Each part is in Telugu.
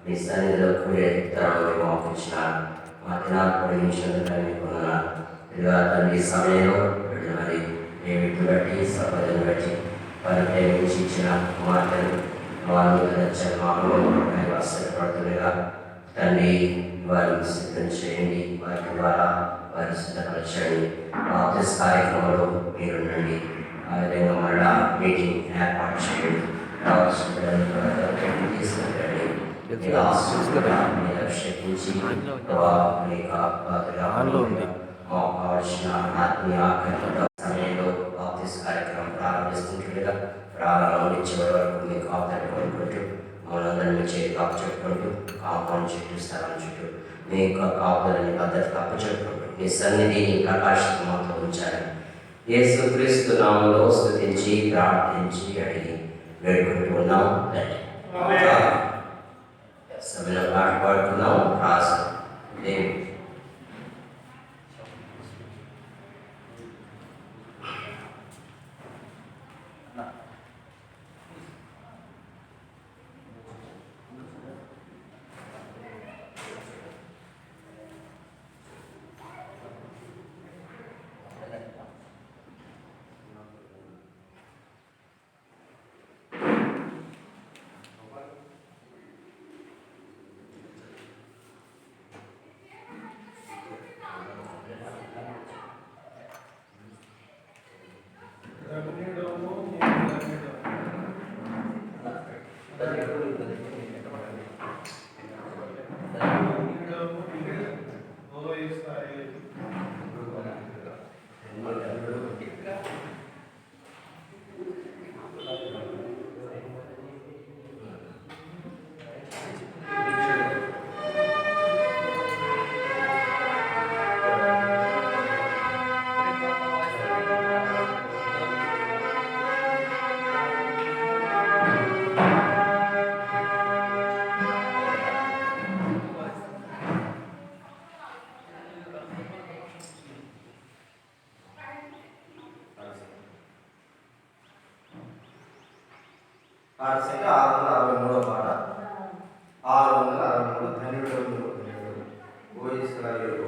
మీ సన్నిధిలోకి వెళ్తామని మోపించిన మా దినాలు పొడిగించినందుకు మీకు ఇదిగా తండ్రి సమయంలో మరి ఏమిటి బట్టి సభలను బట్టి వారి ప్రేమించి ఇచ్చిన మాటలు వాళ్ళు ఆశ్చర్యపడుతుండగా తండ్రి వారిని సిద్ధం చేయండి, వారి ద్వారా వారి సిద్ధపరచండి. ఆఫీస్ కార్యక్రమంలో మీరుండండి. ఆ విధంగా మళ్ళా మీటింగ్ ఏర్పాటు చేయండి. రావాల్సిన పిల్లలు తీసుకెళ్ళండి. కావాల్సిన ఆత్మీయ సమయంలో ఆఫీస్ కార్యక్రమం ప్రారంభిస్తుంటుండగా ప్రారంభం చివరి వరకు మీకు కాపుదలు కోరుకుంటూ మనందరినీ చేతి కాపు చెప్పుకుంటూ కాంపౌండ్ చుట్టూ స్థలం చుట్టూ మీ యొక్క కాపుదలని భద్రత కాపు చెప్పుకుంటూ మీ సన్నిధిని ప్రకాశితమవుతూ ఉంచాలి. యేసుక్రీస్తు నామములో స్తుతించి ప్రార్థించి అడిగి వేడుకుంటూ ఉన్నాం. సభలో పాట పాడుతున్నాం. రాసు దేవుడు సంఖ్య 663 పాట 663 ధన్యుడు ఓయిస్రాయేలు.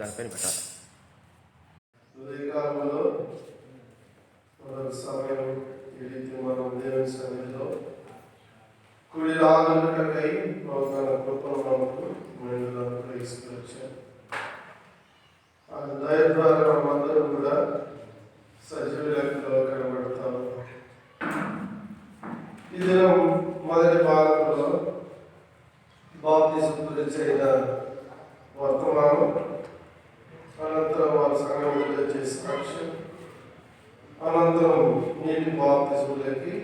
దానిపైన పెట్టాలి. ఉదయకాలంలో మరొక సమయం ఈ రీతి మనం దేవుని సన్నిధిలో కుడి రాగలకై తన కృపను మనకు మెండుగా గ్రహిస్తూ ఆ దయ ద్వారా మనమందరం కూడా సజీవ లెక్కలో కనబడతాము. ఈ దినం మొదటి భాగంలో బాప్తిజం గురించి అయిన వర్తమానం, అనంతరం వారి సంఘంలో చేసే సాక్ష్యం, అనంతరం నీటి బాప్తిజంలోకి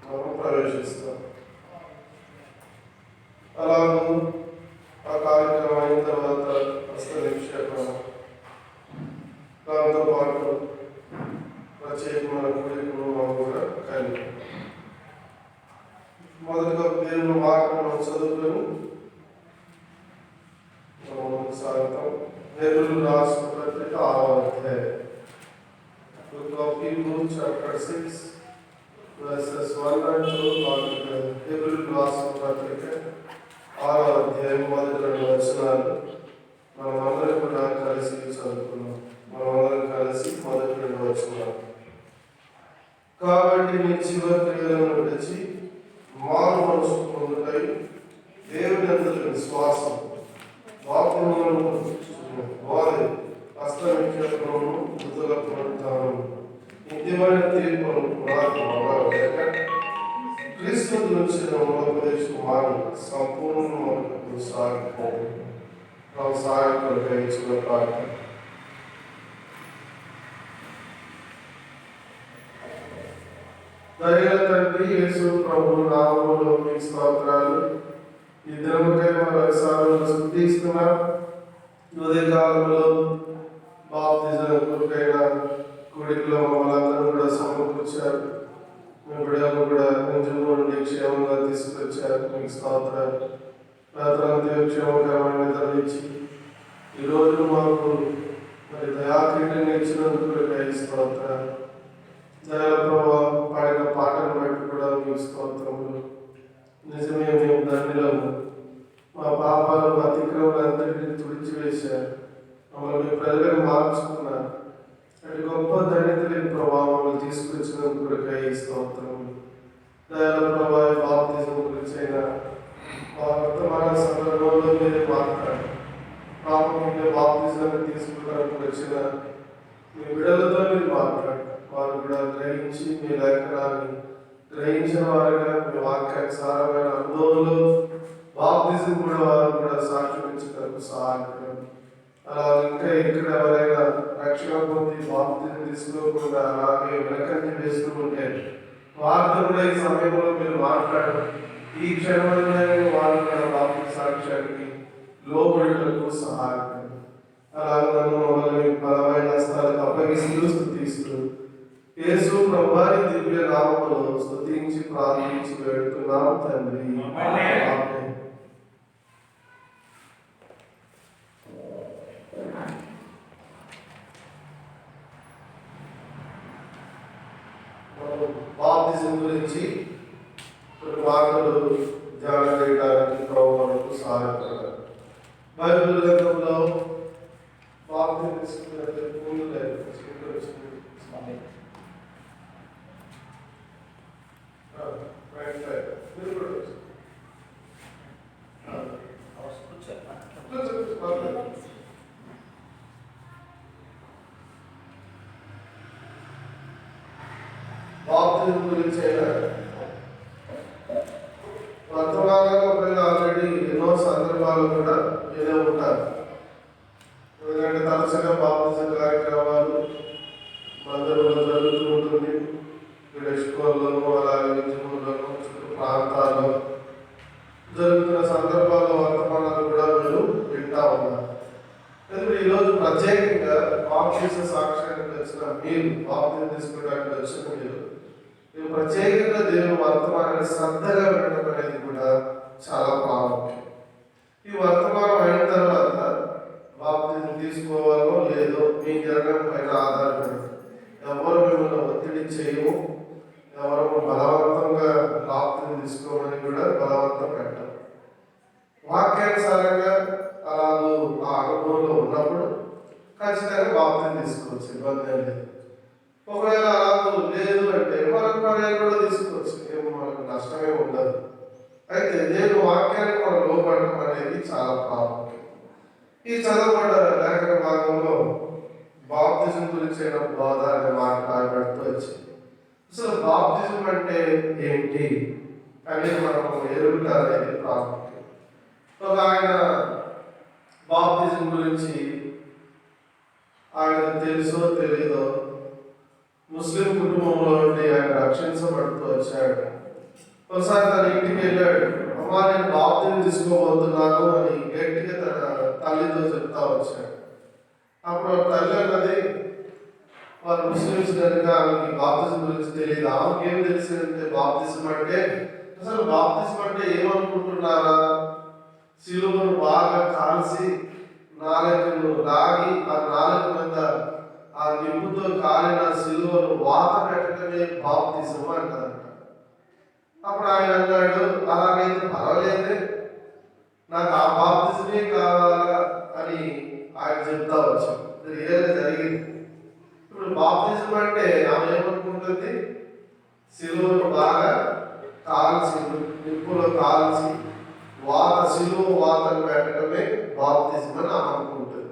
మనం ప్రవేశిస్తాం. అలాగే ఆ కార్యక్రమం అయిన తర్వాత హస్త నిక్షేపణ, దాంతో పాటు ప్రత్యేకమైన కూడికలు మనం కూడా కలిగి మొదటిగా దేవుని వాక్యం చదువుకొని సాగుతాం. హెబ్రీయులకు రాసిన పత్రిక 6వ అధ్యాయం, Book of Hebrews chapter 6 verses 1 and 2. హెబ్రీయులకు రాసిన పత్రిక 6వ అధ్యాయం మొదటి 2 వచనాలు మనమందరం కూడా కలిసి చదువుకున్నాం. మనమందరం కలిసి మొదటి 2 వచనాలు. కాబట్టి మీ జీవ క్రియలను విడిచి మారు మనసు పొందుటై దేవుని యందు విశ్వాసం, వాక్యములను వారి హస్తనిక్షేపమును మృతుల పునరుద్ధానం, నిత్యమైన తీర్పును క్రీస్తు గురించి ఉపదేశం మాని సంపూర్ణ సాయకులు గ్రహించిన ప్రార్థన. దయగల తండ్రి యేసు ప్రభు నామములో మీకు స్తోత్రాలు. ఈ దినముకై మరోసారి స్తుతిస్తున్నాం. ఉదయకాలంలో బాప్తిజం కొరకైన కూడికలో మమ్మల్ని కూడా సమకూర్చారు. మీ బిడ్డలను కూడా నిజము నుండి క్షేమంగా తీసుకొచ్చారు. మీకు స్తోత్రాలు. రాత్రంతా క్షేమకరమైన నిద్రనిచ్చి ఈరోజు మాకు మరి దయాకీర్తిని ఇచ్చినందుకు స్తోత్రాలు. దయాల ప్రభావం పాడిన పాటను బట్టి కూడా మీకు స్తోత్రములు. నిజమే, మేము ధన్యులము. మా పాపాలు అతిక్రమలు అందరినీ తుడిచివేశారు. మమ్మల్ని మీ ప్రజలను మార్చుకున్నారు. అటు గొప్ప ధన్యతలేని ప్రభావం తీసుకొచ్చినందుకు కూడా స్తోత్రములు. దయాల ప్రభావ బాప్తిజం గురించి అయినా వర్తమాన సందర్భంలో మీరే మాట్లాడారు. పాపం బాప్తిజాన్ని తీసుకున్నప్పుడు వచ్చిన మీ బిడ్డలతో మీరు మాట్లాడారు. వారు కూడా గ్రహించి మీ లేఖనాన్ని గ్రహించిన వారుగా మీ వాక్యానుసారమైన అనుభవంలో బాప్తిజం కూడా వారు కూడా సాక్షించడానికి సహాయపడండి. అలా ఇంకా ఇక్కడ ఎవరైనా రక్షణ పొంది బాప్తిజం తీసుకోకుండా అలాగే వెనకంజ వేస్తూ ఉంటే వారితో కూడా ఈ సమయంలో మీరు మాట్లాడండి. ఈ క్షణంలో వారు కూడా బాప్తిజం సాక్ష్యానికి లోబడుటకు సహాయపడండి. అలాగే నన్ను మమ్మల్ని బలమైన స్థలాలకు అప్పగిస్తూ స్తుతిస్తూ యేసు ప్రభువారి దివ్య నామములో స్తుతించి ప్రార్థించి వేడుతున్నాం తండ్రి. ఆమేన్. బాప్తిజం గురించి కొన్ని మాటలు ధ్యానం చేయడానికి ప్రభు మనకు సహాయపడతారు. బైబిల్ గ్రంథంలో బాప్తిజం తీసుకున్నట్టు ముందు లేదు. బాప్తిజం గురించి వర్తమానంలో ఆల్రెడీ ఎన్నో సందర్భాలు కూడా వినే ఉంటారు. ఎందుకంటే తరచుగా బాప్తిజం కార్యక్రమాలు మందిరంలో జరుగుతూ ఉంటుంది. స్కూల్లోనూ అలాగే విద్యలోనూ ప్రాంతాల్లో జరుగుతున్న సందర్భాల్లో వర్తమానాలు కూడా మీరు వింటా ఉన్నారు. ఎందుకంటే ఈరోజు ప్రత్యేకంగా బాప్తిజం సాక్ష్యానికి వచ్చిన మీరు, బాప్తిజం తీసుకోవడానికి వచ్చిన మీరు ప్రత్యేకంగా దేవుని వర్తమానాన్ని శ్రద్ధగా వినడం అనేది కూడా చాలా ప్రాముఖ్యం. ఈ వర్తమానం అయిన తర్వాత బాప్తిజం తీసుకోవాలో లేదో మీ జరగడం పైన ఆధారపడి ఎవరు మిమ్మల్ని ఒత్తిడి చేయము, ఎవరు బలవంతంగా బాప్తిజం తీసుకోమని కూడా బలవంతం పెట్టారు. వాక్యానుసారంగా అలాగూ ఆ అనుభవంలో ఉన్నప్పుడు అనేది చాలా ప్రాముఖ్యం. ఈ చదవబడ్డ లేఖన భాగంలో బాప్తిజం గురించిన బోధ అనే మాట్లాడబడుతూ వచ్చింది. అసలు బాప్తిజం అంటే ఏంటి అనేది మనము ఎరుగుట అనేది ప్రాముఖ్యం. ఒక ఆయన బాప్తిజం గురించి ఆయన తెలుసో తెలీదో ముస్లిం కుటుంబంలో నుండి ఆయన రక్షించబడుతూ వచ్చాడు. ఒకసారి తన ఇంటికి వెళ్ళాడు. అమ్మా, నేను బాప్తిజం తీసుకోబోతున్నాను అని గట్టిగా తన తల్లితో చెప్తా వచ్చాడు. అప్పుడు తల్లి అన్నది, వారు ముస్లిమ్స్ కనుక ఆమెకి బాప్తిజం గురించి తెలియదు. ఆమెకి ఏం తెలిసిందంటే బాప్తిజం అంటే, అసలు బాప్తిజం అంటే ఏమనుకుంటున్నారా? సిలువను బాగా కాల్చి నాలుకను లాగి ఆ నాలుక మీద ఆ నిప్పుతో కాలిన సిలువను వాత పెట్టడమే బాప్తిజం అంటారంట. అప్పుడు ఆయన అన్నాడు, అలాగైతే పర్వాలేదే, నాకు ఆ బాప్తిజమే కావాలా అని ఆయన చెప్తా వచ్చాడు. ఇది రియల్గా జరిగింది. ఇప్పుడు బాప్తిజం అంటే ఆమె ఏమనుకుంటుంది? సిలువను బాగా కాల్చి నిప్పులో కాల్చి సిలువ వాతను పెట్టడమే బాప్తిజం అని ఆమె అనుకుంటుంది.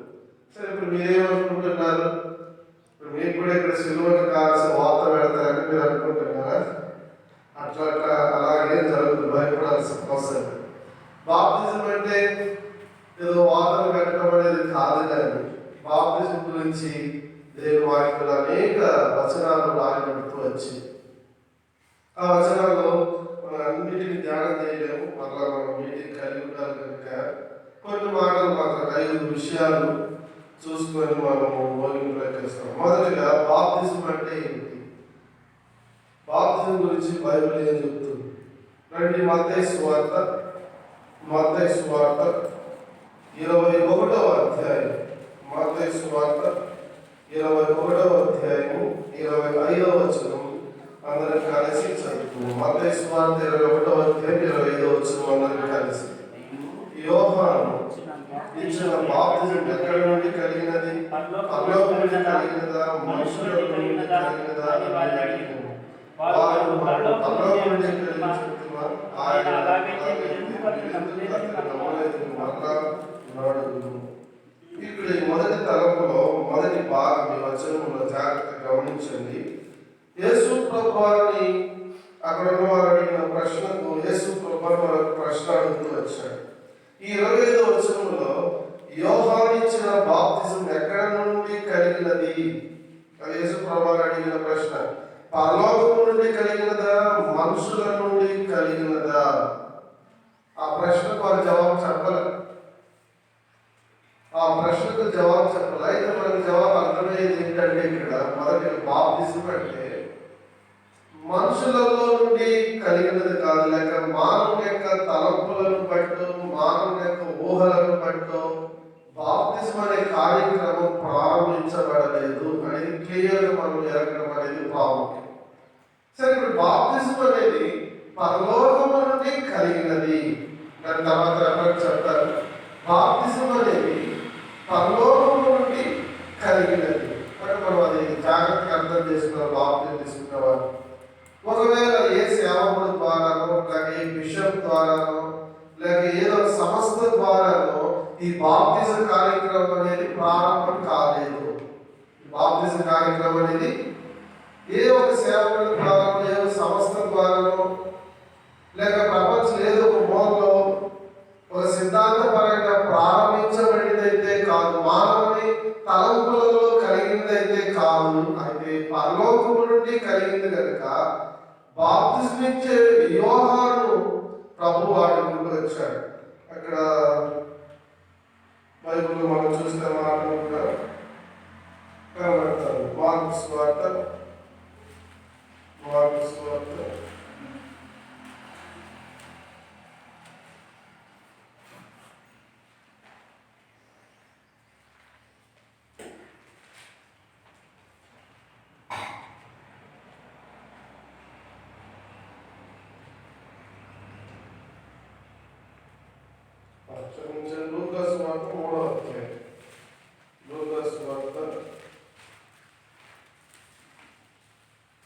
సరే, ఇప్పుడు మీరేమనుకుంటున్నారు? ఇప్పుడు మీకు కూడా ఇక్కడ సిలువను కాల్చి వాత పెడతారని మీరు అనుకుంటున్నారా? అట్లా అలాగే జరుగుతుంది. భయపడాల్సిన అవసరం. బాప్తిజం అంటే ఏదో వాతను పెట్టడం అనేది కాదు. కానీ బాప్తిజం గురించి దేవుని వాక్యంలో అనేక వచనాలు రాయబడుతూ వచ్చి ఆ వచనాల్లో మనం అన్నిటిని ధ్యానం చేయలేము. మరలా మనం మీటింగ్ కలిగి ఉండాలి కనుక కొన్ని మాటలు మాత్రం 5 విషయాలు చూసుకొని మనము ముగింపులోకి వస్తాం. మొదటిగా బాప్తిజం అంటే ఏంటి? బాప్తిజం గురించి బైబిల్ ఏం చెప్తుంది? రండి, మత్తయి సువార్త 21వ అధ్యాయం. మత్తయి సువార్త 21వ అధ్యాయము 25వ వచనం అందరం కలిసి చదువుకుందాం. మత్తయి సువార్త 21వ అధ్యాయం 25వ వచనం అందరం కలిసి. యోహాను ఇచ్చిన బాప్తిజం ఎక్కడి నుండి కలిగినది? పరలోకం నుండి కలిగినదా, మనుషుల నుండి కలిగినదా అని అడిగాను. వారు పరలోకం నుండి కలిగిన ఆయన ఇక్కడ ఈ మొదటి తలంపులో మొదటి భాగం ఈ వచనంలో జాగ్రత్తగా గమనించండి. యేసు ప్రభువారిని అక్కడ ఉన్న వారు అడిగిన ప్రశ్నకు యేసు ప్రభువారు మనకు ప్రశ్న అడుగుతూ వచ్చాడు. ఈ 25వ వచనంలో యోహాను ఇచ్చిన బాప్తిజం ఎక్కడ నుండి కలిగినది? అది యేసు ప్రభువారు అడిగిన ప్రశ్న. పరలోకం నుండి కలిగినదా, మనుషుల నుండి కలిగినదా? ఆ ప్రశ్నకు వారు జవాబు చెప్పలేదు. ఆ ప్రశ్నకు జవాబు చెప్పాలి. అయితే మనకు జవాబు అర్థమయ్యేది ఏంటంటే, ఇక్కడ మొదటి బాప్తిజం అంటే మనుషులలో నుండి కలిగినది కాదు, లేక మానవుని యొక్క తలంపులను బట్టో మానవుని యొక్క ఊహలను బట్టో బాప్తిజం అనే కార్యక్రమం ప్రారంభించబడలేదు అనేది క్లియర్గా మనం ఎరగడం అనేది ప్రాముఖ్యం. సరే, ఇప్పుడు బాప్తిజం అనేది పరలోకము నుండి కలిగినది. దాని తర్వాత ఎవరు చెప్తారు? బాప్తిజం అనేది పరలోకము నుండి కలిగినది. అంటే మనం అది జాగ్రత్తగా అర్థం చేసుకున్నాం. బాప్తిజం తీసుకున్నవారు ఒకవేళ ఏ సేవకుడు ద్వారానో, లేక ఏ బిషప్ ద్వారానో, లేక ఏదో సంస్థ ద్వారానో ఈ బాప్తిజ కార్యక్రమం అనేది ప్రారంభం కాలేదు. బాప్తిజ కార్యక్రమం అనేది ఏ ఒక సేవకుడి ద్వారానో, ఏ ఒక సంస్థ ద్వారానో, లేక ప్రపంచం ఏదో ఒక మూలలో ఒక సిద్ధాంతపరంగా ప్రారంభించబడినదైతే కాదు, మానవుని తలంపులలో కలిగినదైతే కాదు. అయితే పరలోకము నుండి కలిగింది కనుక బాప్తిజమిచ్చే యోహాను ప్రభు వాడుకుంటూ వచ్చాడు. అక్కడ బైబిల్లో మనం చూస్తే మాటలు కూడా కనబడతారు. మార్కు సువార్త 3వ అధ్యాయం. లూకాసు వార్త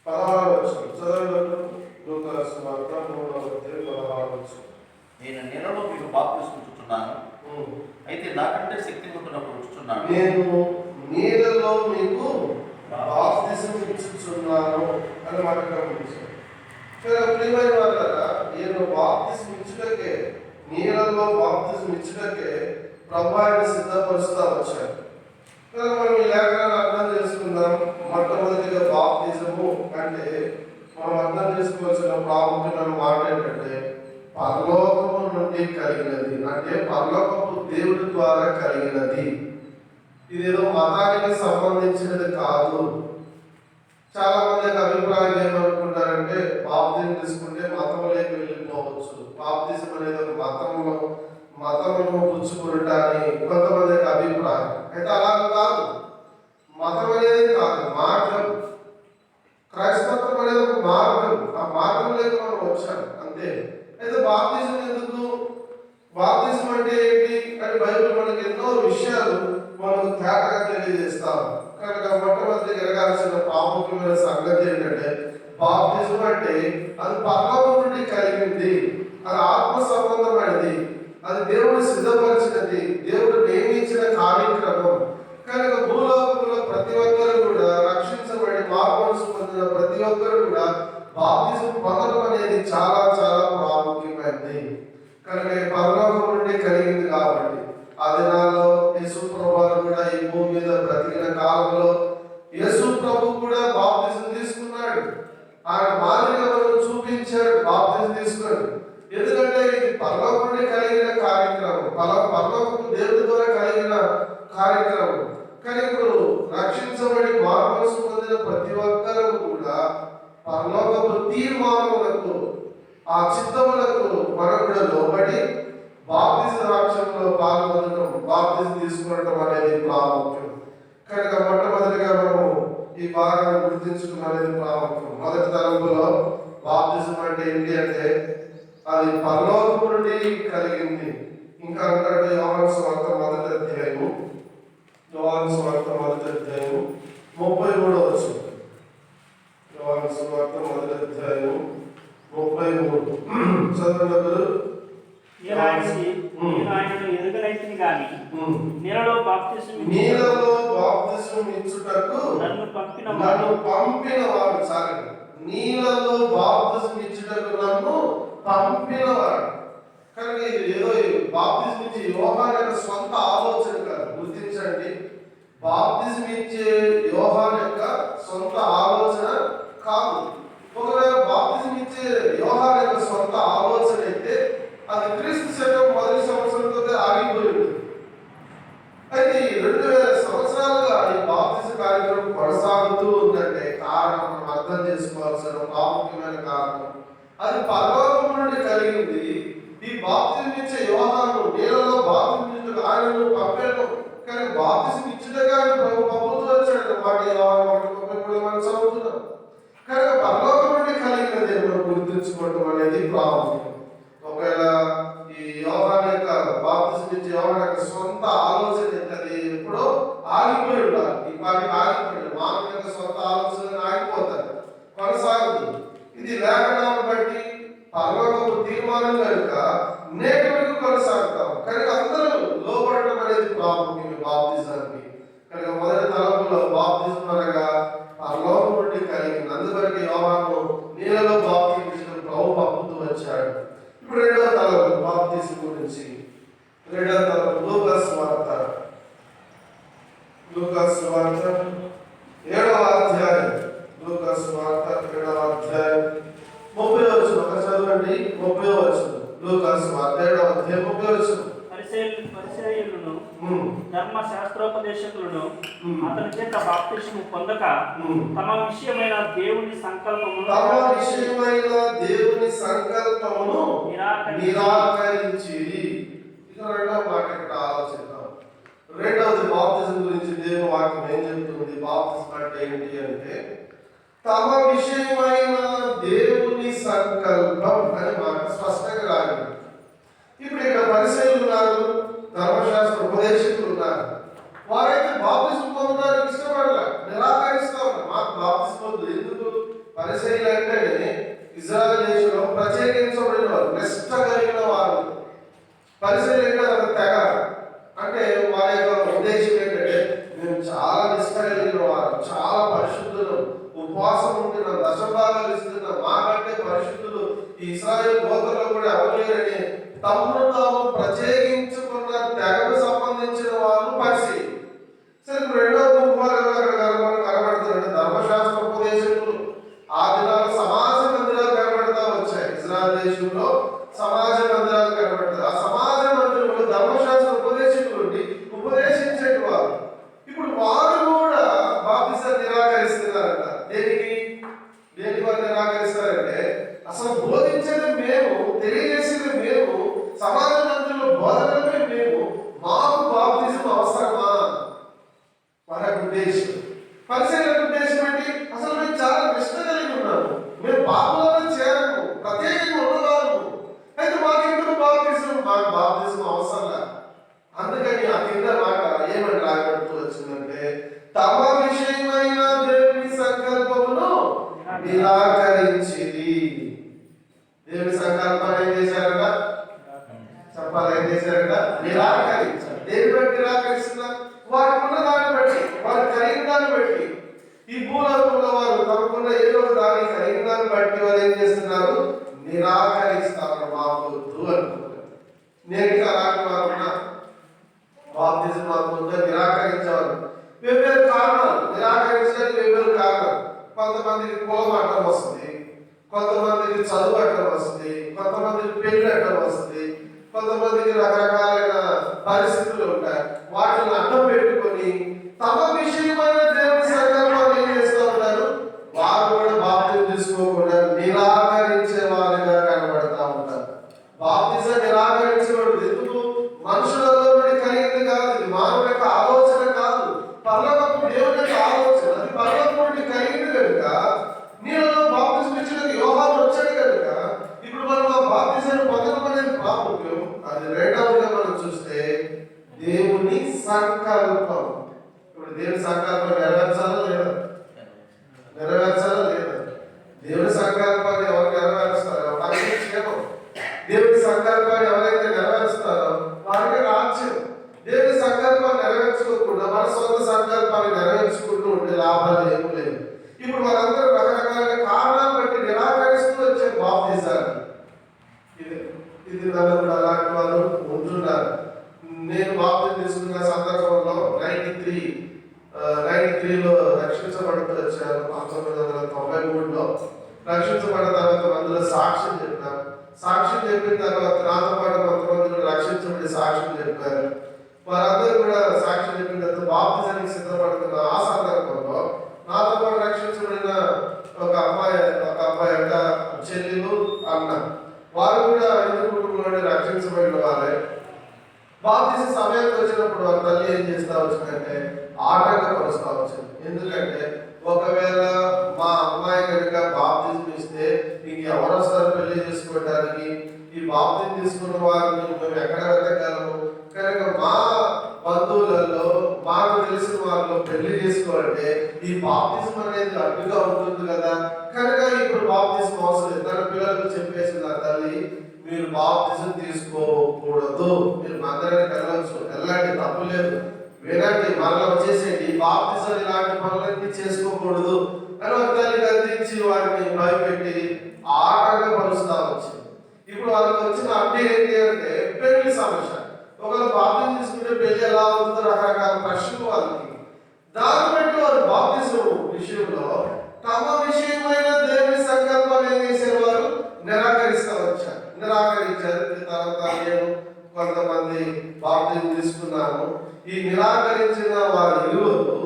16వ వచనం చదవండి. లూకాసు వార్త 3వ అధ్యాయం 16వ వచనం. నేను నీళ్ళలో మీకు బాప్తిస్మం ఇచ్చుచున్నాను. ఇచ్చుచున్నాను. నేను నీళ్ళలో మీకు బాప్తిసం ఇచ్చుచున్నాను అని మాట గమనించాను. ప్రియమైన వాళ్ళారా, నేను బాప్తిసం ఇచ్చుటకే, నీళ్ళలో బాప్తిసం ఇచ్చుటకే ప్రభు ఆయన సిద్ధపరుస్తూ వచ్చాను. కనుక మనం ఈ లేఖనాన్ని అర్థం చేసుకుందాం. మొట్టమొదటిగా బాప్తిజము అంటే మనం అర్థం చేసుకోవాల్సిన ప్రాముఖ్యమైన మాట ఏంటంటే పరలోకము నుండి కలిగినది, అంటే పరలోకపు దేవుడి ద్వారా కలిగినది. ఇదేదో మతానికి సంబంధించినది కాదు. చాలా మందికి అభిప్రాయం ఏమనుకుంటారంటే బాప్తిజం తీసుకుంటే మతంలోకి వెళ్ళిపోవచ్చు, బాప్తిజం అనేది ఒక మతమును పుచ్చుకున్నట అని కొంతమందికి అభిప్రాయం. అయితే అలా కాదు. మతం అనేది కాదు, మార్గం. క్రైస్తవం అనేది ఒక మార్గం. ఆ మార్గంలోకి మనం వచ్చాం అంతే. అయితే బాప్తిజం ఎందుకు, బాప్తిజం అంటే ఏంటి అని బైబిల్ మనకి ఎన్నో విషయాలు మనకు తేటగా తెలియజేస్తాం. కనుక మొట్టమొదటి ఎరగాల్సిన ప్రాముఖ్యమైన సంగతి ఏంటంటే బాప్తిజం అంటే అది పరలోకం నుండి కలిగింది, అది ఆత్మ సంబంధమైనది, అది దేవుడు సిద్ధపరిచినది, దేవుడు నియమించిన కార్యక్రమం. కనుక భూలోకంలో ప్రతి ఒక్కరు కూడా రక్షించబడి మార్పు పొందిన ప్రతి ఒక్కరు కూడా బాప్తిజం పొందడం అనేది చాలా చాలా ప్రాముఖ్యమైనది. కనుక పరలోకం నుండి కలిగింది కాబట్టి ఆ దినాల్లో యేసు ప్రభు కూడా ఈ భూమి మీద బ్రతికిన కాలంలో యేసు ప్రభు కూడా బాప్తిజం తీసుకున్నాడు. ఆయన మాదిరిగా మనం చూపించాడు బాప్తిజం తీసుకున్నాడు. ఎందుకంటే ఇది పరలోకం నుండి కలిగిన కార్యక్రమం, పరలోకపు దేవుడి ద్వారా కలిగిన కార్యక్రమం. కానీ ఇప్పుడు రక్షించబడి మార్పు పొందిన ప్రతి ఒక్కరూ కూడా పరలోకపు తీర్మానములకు, ఆ చిత్తములకు మనం కూడా లోబడి బాప్తిజం రాక్షంలో పాల్గొనడం, బాప్తిజం తీసుకోవడం అనేది ప్రాముఖ్యం. కనుక మొట్టమొదటిగా మనము ఈ భాగాన్ని గుర్తించడం అనేది ప్రాముఖ్యం. మొదటి తరంలో బాప్తిజం అంటే ఏంటి అంటే అది పరలోకం నుండి కలిగింది. ఇంకా అంటాడు యోహాను సువార్త మొదటి అధ్యాయము, యోహాను సువార్త మొదటి అధ్యాయము 33వ వచనం. యోహాను సువార్త మొదటి అధ్యాయము 33 చదవగలరు? ఎరుగనైతిని గాని నీళ్ళలో బాప్తిసం ఇచ్చుటకు నన్ను పంపిన వాడు. చాలండి. నీళ్ళలో బాప్తిసం ఇచ్చుటకు నన్ను పంపినవాడు. కనుక ఇది ఏదో బాప్తిజం ఇచ్చే యోహాను యొక్క సొంత ఆలోచన కాదు, గుర్తించండి. బాప్తిజం ఇచ్చే యోహాను యొక్క సొంత ఆలోచన కాదు. ఒకవేళ బాప్తిజం ఇచ్చే యోహాను యొక్క సొంత ఆలోచన అయితే అది క్రీస్తు శకం మొదటి సంవత్సరంతో ఆగిపోయింది. అయితే 2000 సంవత్సరాలుగా ఈ బాప్తిజం కార్యక్రమం కొనసాగుతూ ఉందంటే కారణం మనం అర్థం చేసుకోవాల్సిన ప్రాముఖ్యమైన కారణం అది పరలోకం నుండి కలిగింది. ఈ బాప్తిజం ఇచ్చే యోహాను నీళ్ళలో బాప్తిజం ఇచ్చుటకు ఆయనను పంపాడు. కానీ బాప్తిజం ఇచ్చుటగా ప్రభు పంపుతూ వచ్చాడు. వాటి యోహాను 1:33 మనం చదువుతున్నాం. కనుక పరలోకం నుండి కలిగినది మనం గుర్తుంచుకోవడం అనేది ప్రాముఖ్యం. ఒకవేళ ఈ యోహాను యొక్క బాప్తిజం ఇచ్చే యోహాను యొక్క సొంత ఆలోచన అది ఎప్పుడో ఆగిపోయి ఉండాలి. ఈ పాటికి ఆగిపోయాడు. మానవ యొక్క సొంత ఆలోచన ఆగిపోతారు, కొనసాగుతుంది. ఇది లేఖనాన్ని బట్టి పరలోకపు తీర్మానం కనుక నేటి వరకు కొనసాగుతాం. కనుక అందరూ లోపడటం అనేది ప్రాముఖ్యం బాప్తిజానికి. కనుక మొదటి తలంపులో బాప్తిజం అనగా పరలోకం నుండి కలిగింది. అందువరకు యోహాను నీళ్ళలో బాప్తిజం ప్రభు పంపుతూ వచ్చాడు. ఇప్పుడు రెండవ తలంపు బాప్తిజం గురించి. రెండవ తలంపు లూకా సువార్త 7వ అధ్యాయం. లూకా సువార్త 7వ అధ్యాయం 30వ వచనం చదవండి. 30వ వచనం లూకా సువార్త 7వ అధ్యాయం 30వ వచనం. పరిసయ్యులను ధర్మశాస్త్రోపదేశకులను అతని చేత బాప్తిస్మము పొందక తమ విషయమైన దేవుని సంకల్పమును నిరాకరించిరి. ఇక రెండవ మాట ఇక్కడ ఆలోచిద్దాం. రెండవది బాప్తిజం గురించి దేవుని వాక్యం ఏం చెప్తుంది? బాప్తిజం అంటే ఏంటి అంటే తమ విషయమైన దేవుని సంకల్పం అనే మాట స్పష్టంగా రాగింది. ఇప్పుడు ఇక్కడ పరిసయ్యులు ఉన్నారు, ధర్మశాస్త్ర ఉపదేశకులు ఉన్నారు. వారైతే బాప్తిజం పొందడానికి ఇష్టపడలే, నిరాకరిస్తా ఉన్నారు. మాకు బాప్తిజం పొందు ఎందుకు? పరిసయ్యులు అంటేనే ఇజ్రాయెల్ దేశంలో ప్రత్యేకించబడిన వారు, నిష్ఠ కలిగిన వారు. పరిసయ్యులు అంటే ఒక తెగ. అంటే వారి యొక్క ఉద్దేశం ఏంటంటే ఈ ఇశ్రాయేల్ గోత్రంలో కూడా ఎవరు లేరని తమను తాము ప్రత్యేకించుకున్న తెగకు సంబంధించిన వాళ్ళు పరిశీలి. సరే, ఇప్పుడు రెండో గుంపు వారు అక్కడ కనబడుతున్నాడు. ధర్మశాస్త్ర ఉపదేశకులు ఆ దినాలు సమాజ మందిరాలు కనబడతా వచ్చాయి. ఇజ్రాయెల్ దేశంలో సమాజ మందిరాలు కనబడతాయి. ఆ సమాజ మందిరంలో ధర్మశాస్త్ర ఉపదేశకులు ఉపదేశించేటి వారు. ఇప్పుడు వారు కూడా బాప్తిజం నిరాకరిస్తున్నారంట. దేనికి వారు నిరాకరిస్తారంటే, అసలు బోధించేది మేము, తెలియజేసేది మేము, సమాజ మందిరంలో బోధనమే మేము, మాకు బాప్తిజం అవసరమా? వారి ఉద్దేశం. పరిశీలన ఉద్దేశం ఏంటి? అసలు మేము చాలా నిష్ట కలిగి ఉన్నాము, మేము పాపంలో చేరము, ప్రత్యేకంగా ఉన్నవాము, అయితే మాకెందుకు బాప్తిజం? మాకు బాప్తిజం అవసరం. అందుకని ఆ కింద మాట ఏమని రాయబడుతూ వచ్చిందంటే, తమ విషయమైన దేవుని సంకల్పమును నిరాకరించింది. దేవుని సంకల్పాన్ని ఏం చేశారట? చెప్పాలి, ఏం చేశారట? నిరాకరించారు. దేని బట్టి నిరాకరిస్తున్నారు? వారికి ఉన్న దాన్ని బట్టి, వారు కలిగిన దాన్ని బట్టి. ఈ భూలోకంలో వారు తమకున్న ఏదో దాన్ని కలిగిన దాన్ని బట్టి వారు ఏం చేస్తున్నారు? నిరాకరిస్తారు. మాకొద్దు అనుకుంటారు. నేటికి అలాంటి వారు ఉన్నా బాప్తిజం మాకొద్దు నిరాకరించేవారు. వేర్వేరు కారణాలు, నిరాకరించడానికి వేర్వేరు కారణాలు. కొంతమందికి కులం అడ్డం వస్తుంది, కొంతమందికి చదువు అడ్డం వస్తుంది, కొంతమందికి పెళ్లి అడ్డం వస్తుంది, కొంతమందికి రకరకాలైన పరిస్థితులు ఉంటాయి. వాటిని అడ్డం పెట్టుకొని తమ విషయమైన దేవుని సంకల్పాన్ని ఏం చేస్తూ ఉంటారు? వారు కూడా బాప్తిజం తీసుకోకుండా నిరాకరించే వారిగా కనబడతా ఉంటారు. బాప్తిజం నిరాకరించబడదు. ఎందుకు? మనుషులలో నుండి కలిగింది కాదు, ఇది మానవుల యొక్క ఆలోచన కాదు, పరలోకపు దేవుని యొక్క ఆలోచన. అది పరలోకం నుండి కలిగింది కనుక నీళ్ళలో బాప్తిజం ఇచ్చినది యోహాను వచ్చాడు కనుక ఇప్పుడు మనం ఆ బాప్తిజాన్ని పొందడం అనేది ప్రాముఖ్యం. అది రెండవదిగా మనం చూస్తే దేవుని సంకల్పం. ఇప్పుడు దేవుని సంకల్పం నెరవేర్చాలా లేదా? నెరవేర్చాలా లేదా? దేవుని సంకల్పాన్ని ఎవరు నెరవేరుస్తారో వారికి క్షేమం. దేవుని సంకల్పాన్ని ఎవరైతే నెరవేరుస్తారో వారికి రాజ్యం. దేవుని సంకల్పాన్ని నెరవేర్చుకోకుండా మన సొంత సంకల్పాన్ని నెరవేర్చుకుంటూ ఉంటే లాభాలు ఏమీ లేవు. ఇప్పుడు మనందరూ రకరకాల కారణాలు బట్టి నిరాకరిస్తూ వచ్చే బాప్తిజాన్ని, ఇది నన్ను కూడా అలాంటి వాళ్ళు ఉంటున్నారు. నేను బాప్తిజం తీసుకున్న సందర్భంలో 93లో రక్షించబడుతూ వచ్చాను. 1993లో రక్షించబడిన తర్వాత అందులో సాక్ష్యం చెప్పాను. సాక్ష్యం చెప్పిన తర్వాత నాతో పాటు కొంతమంది కూడా రక్షించబడి సాక్ష్యం చెప్పారు. వారందరూ కూడా సాక్ష్యం చెప్పిన తర్వాత బాప్తిజానికి సిద్ధపడుతున్న ఆ సందర్భంలో నాతో పాటు రక్షించబడిన ఒక అమ్మాయి అంట చెల్లెలు అన్న, వారు కూడా హిందూ కుటుంబంలో రక్షించబడిన వారే. బాప్తిజం సమయానికి వచ్చినప్పుడు వారి తల్లి ఏం చేస్తా వచ్చిందంటే ఆటంకపరుస్తా వచ్చింది. ఎందుకంటే ఒకవేళ మా అమ్మాయి కనుక బాప్తిజం ఇస్తే ఇంకెవరు వస్తారు పెళ్లి చేసుకోవడానికి? ఈ బాప్తిజం తీసుకున్న వారిని మేము ఎక్కడ వెతకగలము? కనుక మా బంధువులలో మాకు తెలిసిన వారిలో పెళ్లి చేసుకోవాలంటే ఈ బాప్తిజం అనేది అడ్డుగా ఉంటుంది కదా. కనుక ఇప్పుడు బాప్తిజం అవసరం. తన పిల్లలకు చెప్పేసింది ఆ తల్లి, మీరు బాప్తిజం తీసుకోకూడదు, మీరు మందిరానికి వెళ్ళవచ్చు, వెళ్ళండి, తప్పు లేదు, వినండి, మరలా వచ్చేసేయండి, ఈ బాప్తిజం ఇలాంటి పనులన్నీ చేసుకోకూడదు అని ఒక తల్లి గద్దించి వారిని భయపెట్టి ఆటంకపరుస్తా వచ్చింది. ఇప్పుడు వాళ్ళకి వచ్చిన అప్డేట్ ఏంటి అంటే పెళ్లి సమస్య. ఒకవేళ బాప్తిజం తీసుకుంటే పెళ్లి ఎలా అవుతుందో రకరకాల ప్రశ్నలు వాళ్ళకి. దాన్ని బట్టి వారు బాప్తిజం విషయంలో తమ విషయమైన దేవుని సంకల్పాన్ని ఏం చేసేవారు? నిరాకరించారు. తర్వాత నేను కొంతమంది బాప్తిజం తీసుకున్నాను. ఈ నిరాకరించిన వారి ఇరువురు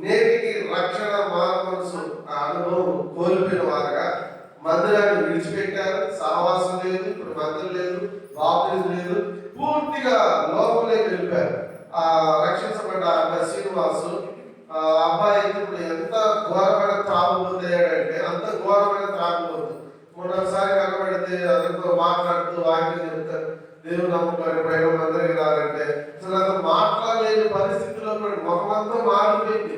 నేటికి రక్షణ మార్మనసు అనుభవం కోల్పోయిన వారుగా మందిరాన్ని విడిచిపెట్టారు. సహవాసం లేదు, ఇప్పుడు మందిరం లేదు, బాప్తిజం లేదు, పూర్తిగా లోపలికి వెళ్ళిపోయారు. ఆ రక్షించబడ్డ శ్రీనివాసు అబ్బాయి ఇప్పుడు ఎంత ఘోరమైన త్రాగుబోతాడంటే అంత ఘోరమైన త్రాగుబోతు. మొన్నసారి కనబడితే అందరితో మాట్లాడుతూ వాక్యం చెప్తారు, దేవుడు నమ్ముకొని పైన మందిరికి రాలంటే అసలు అంత మాట్లాడలేని పరిస్థితిలో ముఖమంతా మారిపోయింది.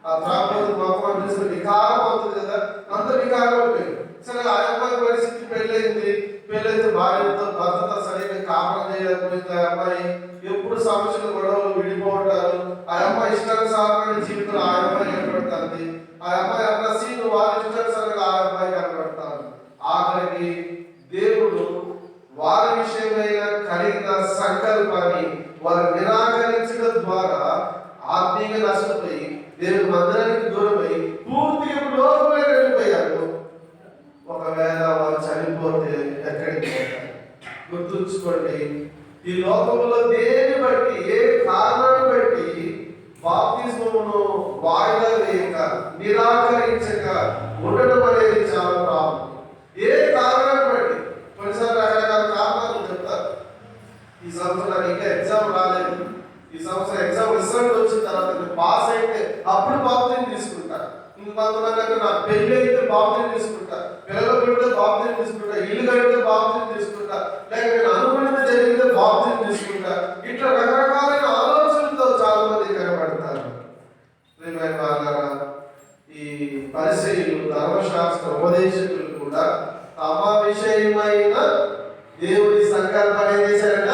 ఆ త్రాగుబోతు ముఖం చూసి వికారం అవుతుంది కదా, అంత వికారం అయిపోయింది. సరే, ఆ అమ్మాయి పరిస్థితి పెళ్ళైంది. పెళ్ళైతే భార్యతో భర్తతో సరిగ్గా కాపురం చేయలేకపోయింది. ఆ అమ్మాయి ఎప్పుడు సమస్యలు గొడవలు విడిపోతారు. ఆ అమ్మాయి ఇష్టానుసారమైన జీవితంలో ఆ అమ్మాయి కనబడుతుంది. ఆ అమ్మాయి అన్న సీను వారి ఇష్టానుసారంగా ఆ అమ్మాయి కనబడతారు. ఆఖరికి దేవుడు సంకల్పాన్ని వారు నిరాకరించడం ద్వారా ఆత్మీయంగా నష్టపోయి దేవుని మందిరానికి దూరమై పూర్తిగా లోకమే వెళ్ళిపోయారు. ఒకవేళ వారు చనిపోతే ఎక్కడికి పోతారు? గుర్తుంచుకోండి, ఈ లోకంలో దేని బట్టి, ఏ కారణాన్ని బట్టి బాప్తిస్మమును వాయిదా వేయక నిరాకరించక ఉండడం అనేది చాలా ప్రాబ్లం. ఏ కారణాన్ని బట్టి, కొన్నిసార్లు రకరకాల కారణాలు చెప్తారు. ఈ సంవత్సరం నాకు ఇంకా ఎగ్జామ్ రాలేదు, ఈ సంవత్సరం ఎగ్జామ్ రిజల్ట్ వచ్చిన తర్వాత పాస్ అయితే అప్పుడు బాప్తిజం తీసుకుంటా, ఇంకొంతమంది అంటే నా పెళ్లి అయితే బాప్తిజం తీసుకుంటా, పిల్లలు పెడితే బాప్తిజం తీసుకుంటా, ఇల్లు కడితే బాప్తిజం తీసుకుంటా, లేక నేను అనుకున్నది జరిగితే బాప్తిజం తీసుకుంటా. ఇట్లా రకరకాలైన ఆలోచనలతో చాలా మంది కనబడతారు. ఈ పరిచయులు, ధర్మశాస్త్ర ఉపదేశకులు కూడా తమ విషయమైన దేవుని సంకల్పాన్ని ఏం చేశారట?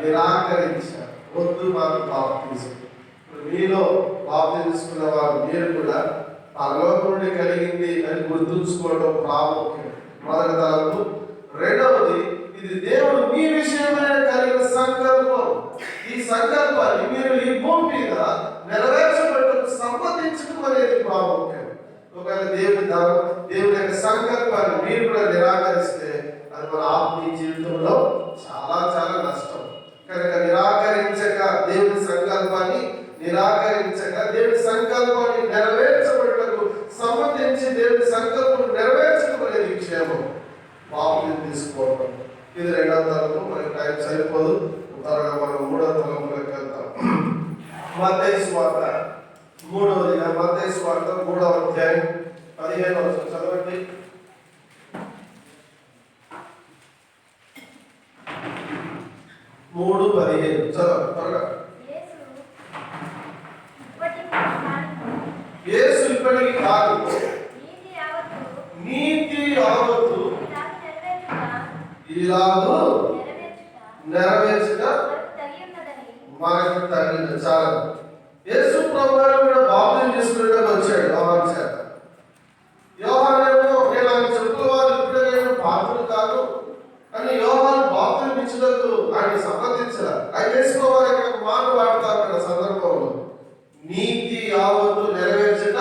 నిరాకరించారు. వద్దు మాకు బాప్తిజం. మీలో బాప్తిజం తీసుకున్న వారు మీరు కూడా పరలోకం నుండి కలిగింది అని గుర్తుంచుకోవడం ప్రాముఖ్యం. మొదటి తలంపు. రెండవది, ఇది దేవుడు మీ విషయమైన కలిగిన సంకల్పం. ఈ సంకల్పాన్ని మీరు ఈ భూమి మీద నెరవేర్చబడటకు సంబంధించడం అనేది ప్రాముఖ్యం. ఒకవేళ దేవుని యొక్క సంకల్పాన్ని మీరు కూడా నిరాకరిస్తే అది మన ఆత్మీయ జీవితంలో చాలా చాలా నష్టం. కనుక నిరాకరించక దేవుని సంకల్పాన్ని దేవుని సంకల్పాన్ని నెరవేర్చబడటకు సంబంధించి దేవుని సంకల్పం నెరవేర్చడం అనేది విషయము బాప్తిజం తీసుకోవడం. ఇది రెండవ తలంపు. మనకి టైం సరిపోదు, త్వరగా మనం మూడవ తలంపులోకి వెళ్తాం. మత్తయి సువార్త మూడవదిగా, మత్తయి సువార్త 3వ అధ్యాయం 15వ వచనం చదవండి. 3:15 చదవండి త్వరగా. యేసు ఇప్పటికి కాదు, నీతి యావత్తు ఇలాగూ నెరవేర్చుట మనకు తగిన చాలు. యేసు ప్రభువు కూడా బాప్తిజం తీసుకునేటప్పుడు వచ్చాడు యోహాను చేత. యోహానేమో నేను ఆయన చెప్పుల వారు ఇప్పుడే నేను పాత్రలు కాదు అని యోహాను బాప్తిజం ఇచ్చినందుకు ఆయన సమర్థించరా. ఆయన చేసుకోవాలి ఇక్కడ మాట వాడతారు అక్కడ సందర్భంలో. నీతి యావత్తు నెరవేర్చుట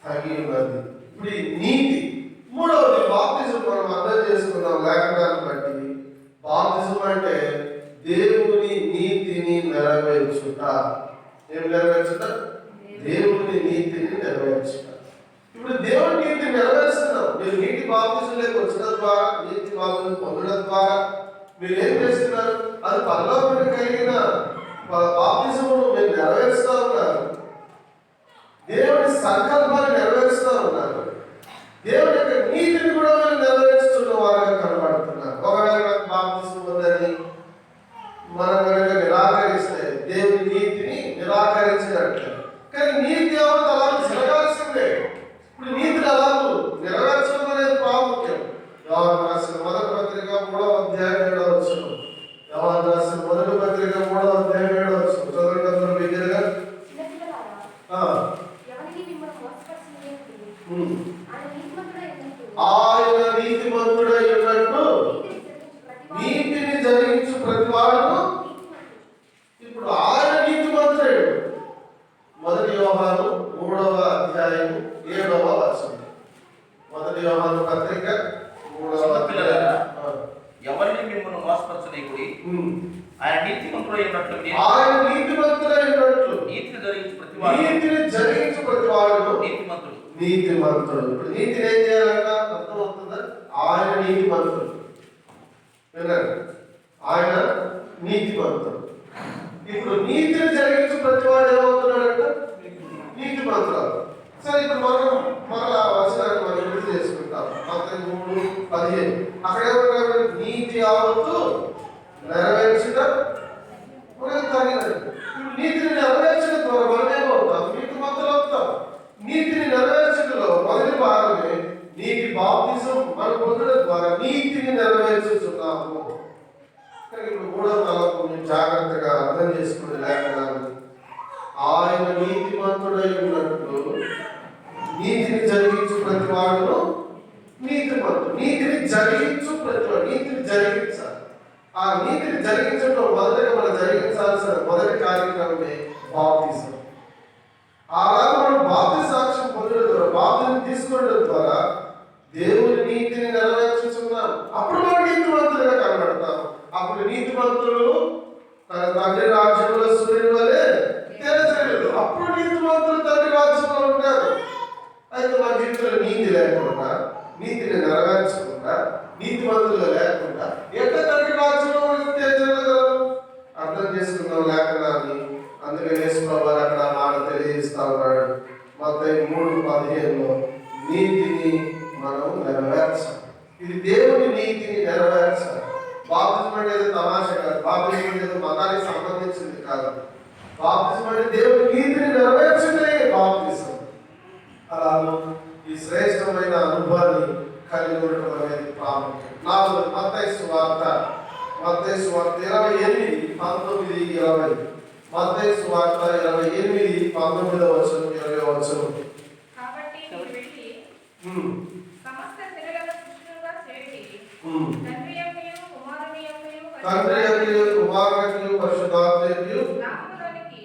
తగి ఉన్నది. ఇప్పుడు ఈ నీతి. మూడవది బాప్తిజం. మనం అర్థం చేసుకుందాం లేఖనాన్ని బట్టి. బాప్తిజం అంటే దేవుని నీతిని నెరవేర్చుట. ఏం నెరవేర్చుట? దేవుని నీతిని నెరవేర్చుట. ఇప్పుడు దేవుని నీతిని నెరవేరుస్తున్నాం. మీరు నీటి బాప్తిజంలోకి వచ్చిన ద్వారా, నీతి బాప్తిజం పొందడం ద్వారా మీరు ఏం చేస్తున్నారు? అది పరలోకం కలిగిన బాప్తిజమును మీరు నెరవేరుస్తూ ఉన్నారు. దేవుని సంకల్పాన్ని నెరవేరుస్తూ ఉన్నారు. దేవుని యొక్క నీతిని కూడా మీరు నెరవేర్చుతున్న వారుగా కనబడుతున్నారు. ఒకవేళ బాప్తిజం ఉందని మనం కనుక నిరాకరిస్తే దేవుని నీతిని నిరాకరించినట్లే. కానీ నీతి ఎవరు అలా జరగాల్సిందే. ఇప్పుడు నీతిని అలా నెరవేర్చడం అనేది ప్రాముఖ్యం. యోహాను రాసిన మొదటి పత్రిక 3వ అధ్యాయం 7వ వచనం. యోహాను రాసిన మొదటి పత్రిక 3వ అధ్యాయం 7వ వచనం చదవండి అందరూ బిగ్గరగా. ఆయన నీతిమంతుడై ఉన్నట్టు నీతిని జరిగించు ప్రతి వాడును. ఇప్పుడు ఆయన నీతిమంతుడు. మొదటి యోహాను 3వ అధ్యాయం 7వ వచనం. మొదటి యోహాను పత్రిక 3వ అధ్యాయం. ఎవరిని మిమ్మల్ని మోసపరచనీకుడి, ఆయన నీతిమంతుడై ఉన్నట్లు నీతిని జరిగించు ప్రతి వాడును నీతిమంతుడు. ఇప్పుడు నీతిని ఏం చేయాలన్నా అర్థమవుతుందా? ఆయన నీతిమంతుడు. వినండి, ఆయన నీతిమంతుడు. ఇప్పుడు నీతిని జరిగించు ప్రతి వాడు ఏమవుతున్నాడంట? నీతిమంతుడు. సరే, ఇప్పుడు మనం మరలా వచనాన్ని మనం గుర్తు చేసుకుంటాం. మత్తయి 3:15 అక్కడ ఏమంటారు? నీతి యావత్తు నెరవేర్చుట మనకు తగినది. ఇప్పుడు నీతిని నెరవేర్చిన ద్వారా మనం ఏమవుతాం? నీతిమంతులు అవుతాం. నీతిని నెరవేర్చడంలో మొదటి భాగమే నీతి బాప్తిజం మనం పొందడం ద్వారా నీతిని నెరవేర్చుతున్నాము. ఇప్పుడు 3వ తలంపు జాగ్రత్తగా అర్థం చేసుకునే లేఖనాన్ని. ఆయన నీతిమంతుడై ఉన్నట్లు నీతిని జరిగించు ప్రతి వాడును నీతిమంతుడు. నీతిని జరిగించు ప్రతి వాడు. నీతిని జరిగించాలి. ఆ నీతిని జరిగించడం మొదటగా మనం జరిగించాల్సిన మొదటి కార్యక్రమమే బాప్తిజం. అలాగే మనం బాప్తిజ సాక్ష్యం పొందడం ద్వారా, బాప్తిజం తీసుకోవడం ద్వారా దేవుని నీతిని నెరవేర్చుతున్నాం. అప్పుడు మనం నీతిమంతులుగా కనబడతాం. అప్పుడు నీతిమంతులు తన తండ్రి రాజ్యంలో సూర్యుని వలె తేజరిల్లును. అప్పుడు నీతిమంతులు తండ్రి రాజ్యంలో ఉంటారు. అయితే మన జీవితంలో నీతి లేకుండా, నీతిని నెరవేర్చకుండా, నీతిమంతులుగా లేకుండా ఎట్లా తండ్రి రాజ్యంలో తేజరిల్లగలరు? అర్థం చేసుకున్నాం లేఖనాన్ని. అందుకే యేసుప్రభువు అక్కడ మాట తెలియజేస్తా ఉన్నాడు. మత్తయి 3:15లో నీతిని మనం నెరవేర్చాలి. ఇది దేవుని నీతిని నెరవేర్చాలి. బాప్తిజం అనేది తమాషా కాదు. బాప్తిజం అనేది మతానికి సంబంధించింది కాదు. బాప్తిజం అంటే దేవుని నీతిని నెరవేర్చడే బాప్తిజం. అలా ఈ శ్రేష్టమైన అనుభవాన్ని కలిగి ఉండటం అనేది ప్రాముఖ్యం. నాలుగు మత్తయి సువార్త 28:19-20. మత్తయి సువార్త 28:19-20. కాబట్టి మీరు వెళ్ళి సమస్త జనులను శిష్యులుగా చేయుడి. తండ్రి యొక్కయు కుమారుని కుమారుని పరిశుద్ధాత్మయు నామములోనికి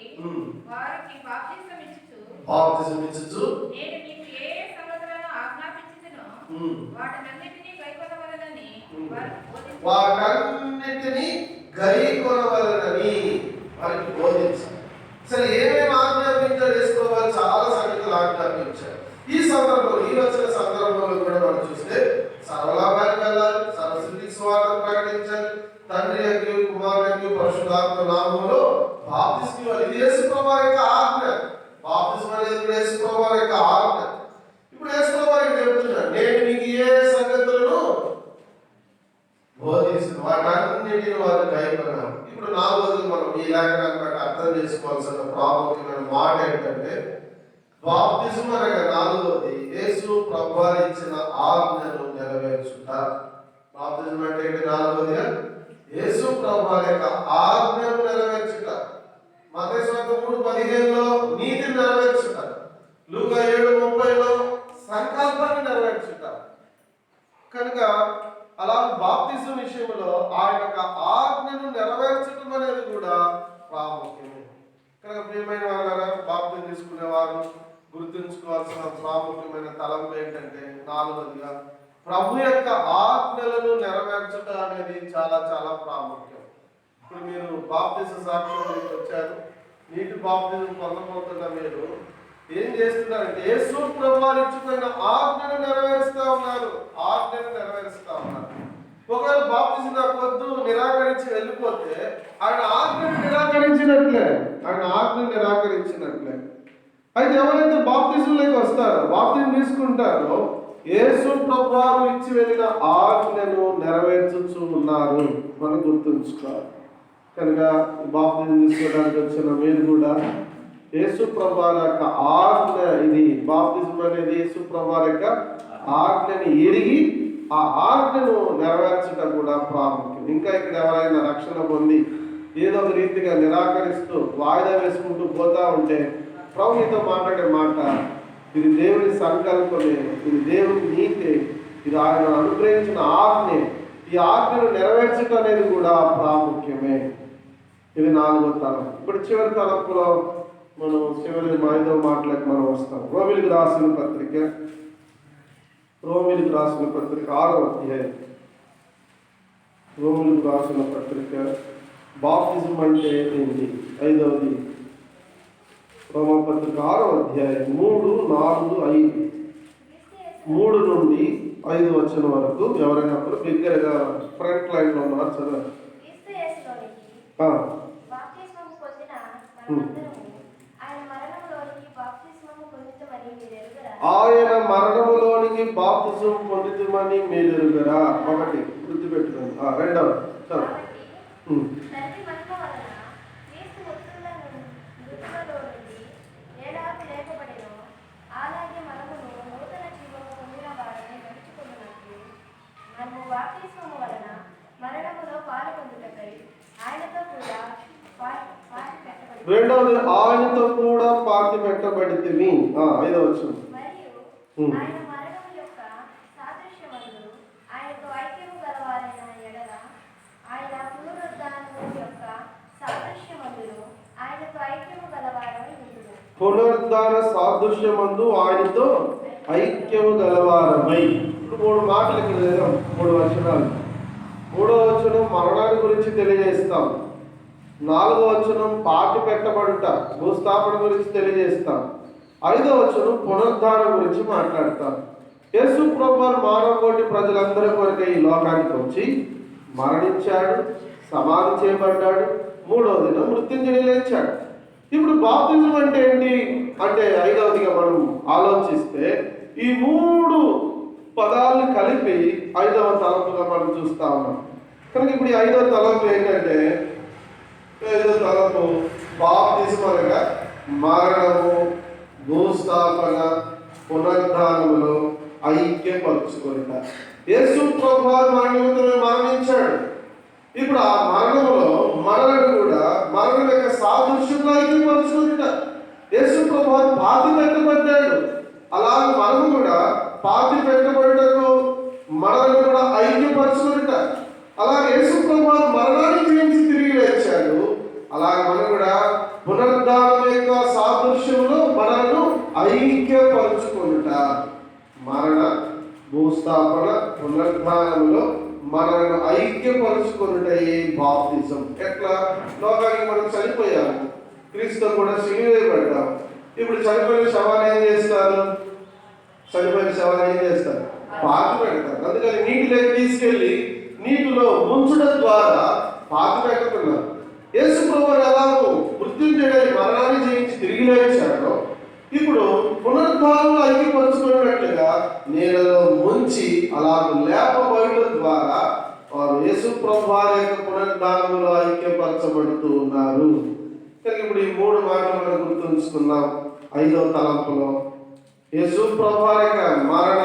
వారికి బాప్తిజం ఇచ్చుచు నేను మీకు ఏ సంగతులను ఆజ్ఞాపించితినో వాటన్నిటినీ గైకొనవలెనని వాటన్నిటిని గైకొనవలెనని వారికి బోధించారు. సరే, ఏమేమి ఆజ్ఞాపించారు వేసుకోవాలి? చాలా సంగతులు ఆజ్ఞాపించారు. ఈ సందర్భంలో, ఈ వచ్చిన సందర్భంలో కూడా మనం చూస్తే సర్వలోకానికి వెళ్ళాలి, సర్వసృష్టికి సువార్తను ప్రకటించాలి, తండ్రి యొక్క కుమారుని పరిశుద్ధాత్మ నామములో బాప్తిస్మం ఇవ్వాలి. ఇది యేసుప్రభువు యొక్క ఆజ్ఞ. బాప్తిస్మం అనేది యేసుప్రభువు యొక్క ఆజ్ఞ. ఇప్పుడు యేసుప్రభువు చెప్తున్నాడు, నేను మీకు ఏ సంగతులను బోధించిన వాటన్నిటిని వారు కైకొన్నారు. ఇప్పుడు నాలుగోది మనం ఈ లేఖనాన్ని బట్టి అర్థం చేసుకోవాల్సిన ప్రాముఖ్యమైన మాట ఏంటంటే, బాప్తిజం అనగా నాలుగోది యేసు ప్రభువారు ఇచ్చిన ఆజ్ఞను నెరవేర్చుట. బాప్తిజం అంటే ఏంటి? నాలుగోదిగా యేసు ప్రభువారి యొక్క ఆజ్ఞను నెరవేర్చుట. మత్తయి సువార్త 3:15లో నీతిని నెరవేర్చుట. లూకా 7:30లో సంకల్పాన్ని నెరవేర్చుట. కనుక అలా బాప్తిజం విషయంలో ఆయన యొక్క ఆజ్ఞను నెరవేర్చడం అనేది కూడా ప్రాముఖ్యమే. కనుక ప్రియమైన వాళ్ళారా, బాప్తిజం తీసుకునేవారు గుర్తుంచుకోవాల్సిన ప్రాముఖ్యమైన తలంపు ఏంటంటే, నాలుగోదిగా ప్రభు యొక్క ఆజ్ఞలను నెరవేర్చుట అనేది చాలా చాలా ప్రాముఖ్యం. ఇప్పుడు మీరు బాప్తిజం సాక్ష్యంలోకి వచ్చారు, నీటి బాప్తిజం పొందబోతున్న మీరు ఏం చేస్తున్నారంటే, యేసు ప్రభువారు ఇచ్చుకున్న ఆజ్ఞను నెరవేరుస్తా ఉన్నారు. ఒకవేళ బాప్తిజం నాకు వద్దు నిరాకరించి వెళ్ళిపోతే ఆయన ఆజ్ఞను నిరాకరించినట్లే. అయితే ఎవరైతే బాప్తిజంలోకి వస్తారో, బాప్తిజం తీసుకుంటారో, యేసు ప్రభువారు ఇచ్చి వెళ్ళిన ఆజ్ఞను నెరవేర్చుచు ఉన్నారు. మనం గుర్తుంచుకోవాలి. కనుక బాప్తిజం తీసుకోవడానికి వచ్చిన మీరు కూడా యేసు ప్రభువారి యొక్క ఆజ్ఞ, ఇది బాప్తిజం అనేది యేసు ప్రభువారి యొక్క ఆజ్ఞని ఎరిగి ఆ ఆజ్ఞను నెరవేర్చడం కూడా ప్రాముఖ్యం. ఇంకా ఇక్కడ ఎవరైనా రక్షణ పొంది ఏదో ఒక రీతిగా నిరాకరిస్తూ వాయిదా వేసుకుంటూ పోతా ఉంటే ప్రభు నీతో మాట్లాడే మాట, ఇది దేవుని సంకల్పమే, ఇది దేవుని నీతే, ఇది ఆయన అనుగ్రహించిన ఆజ్ఞే. ఈ ఆజ్ఞను నెరవేర్చడం అనేది కూడా ప్రాముఖ్యమే. ఇది నాలుగో తలం. ఇప్పుడు చివరి తలంపులో మనం చివరి 5వ మాటలకు మనం వస్తాం. రోమిలికి రాసిన పత్రిక 6వ అధ్యాయం. రోమిలికి రాసిన పత్రిక బాప్తిజం అంటే ఏంటి? 5వది రోమపత్రిక 6వ అధ్యాయం 3, 4, 5 3 నుండి 5 వచ్చిన వరకు ఎవరైనా బిగ్గరగా ఫ్రంట్ లైన్ లో ఉన్నారు చదవండి. ఆయన మరణములోనికి బాప్తిజం పొందుతామని మీరు ఎరుగరా? ఒకటి గుర్తుపెట్టుకోండి. రెండవది రెండవది ఆయనతో కూడా పాతి పెట్టబడితిమి. 5వ వచనం. ఆయన మరణం యొక్క సాదృశ్యమందు ఆయనతో ఐక్యము గలవారైన ఎడల ఆయన పునరుద్ధాన సాదృశ్యమందు ఆయనతో ఐక్యము గలవారమై. ఇప్పుడు 3 మాటలు ఇక్కడ చదివాం, 3 వచనాలు. 3వ వచనం మరణాన్ని గురించి తెలియజేస్తాం. 4వ వచనం పాతి పెట్టబడుట భూస్థాపన గురించి తెలియజేస్తాం. 5వ వచనం పునరుద్ధానం గురించి మాట్లాడతాం. యేసు ప్రభువు మానవకోటి ప్రజలందరి కొరకై ఈ లోకానికి వచ్చి మరణించాడు, సమాధి చేయబడ్డాడు, 3వ దినం మృత్యుంజయుడై లేచాడు. ఇప్పుడు బాప్తిజం అంటే ఏంటి అంటే 5వదిగా మనం ఆలోచిస్తే ఈ 3 పదాలను కలిపి 5వ తలంపుగా మనం చూస్తా ఉన్నాం. కనుక ఇప్పుడు ఈ 5వ తలంపు ఏంటంటే 5వ తలంపు బాప్తిజం అనగా మరణము, భూస్థాపన, పునరుద్ధానములో ఐక్యపరుచుకుంటా. యేసు ప్రభువు మన నిమిత్తమే మరణించాడు. ఇప్పుడు ఆ మరణంలో మనలను కూడా మరణం యొక్క సాదృశ్యంలో ఐక్యపరుచుకుంటా. యేసు ప్రభువు పాతి పెట్టబడ్డాడు, అలాగే మనము కూడా పాతి పెట్టబడ్డకు మనల్ని కూడా ఐక్యపరచుకుంటా. అలాగే యేసు ప్రభువు మరణాన్ని జయించి తిరిగి లేచాడు, అలాగే మనం కూడా పునరుద్ధానం యొక్క సాదృశ్యంలో మనలను ఐక్యపరుచుకుంటా. మరణ, భూస్థాపన, పునరుద్ధానంలో మనల్ని ఐక్యపరుచుకున్నటే బాప్తిజం. ఎట్లా? లోకానికి మనం చనిపోయాము, క్రీస్తు కూడా సిలువేయబడ్డాం. ఇప్పుడు చనిపోయిన శవాన్ని ఏం చేస్తారు? పాతి పెడతారు. అందుకని నీటిలోకి తీసుకెళ్లి నీటిలో ముంచడం ద్వారా పాతి పెట్టుకున్నారు. యేసు ప్రభువు ఎలాగో మృత్యుంజయుడై మరణాన్ని జయించి తిరిగి లేచాడో ఇప్పుడు పునరుద్ధానంలో ఐక్యపరుచుకున్నట్లుగా నీళ్ళలో ముంచి అలాగ లేపబడడం ద్వారా వారు యేసు ప్రభువు యొక్క పునరుద్ధానంలో ఐక్యపరచబడుతూ ఉన్నారు. ఇప్పుడు ఈ 3 మాటలు మనం గుర్తుంచుకున్నాం. 5వ తలంపులో యేసు ప్రభువు యొక్క మరణ,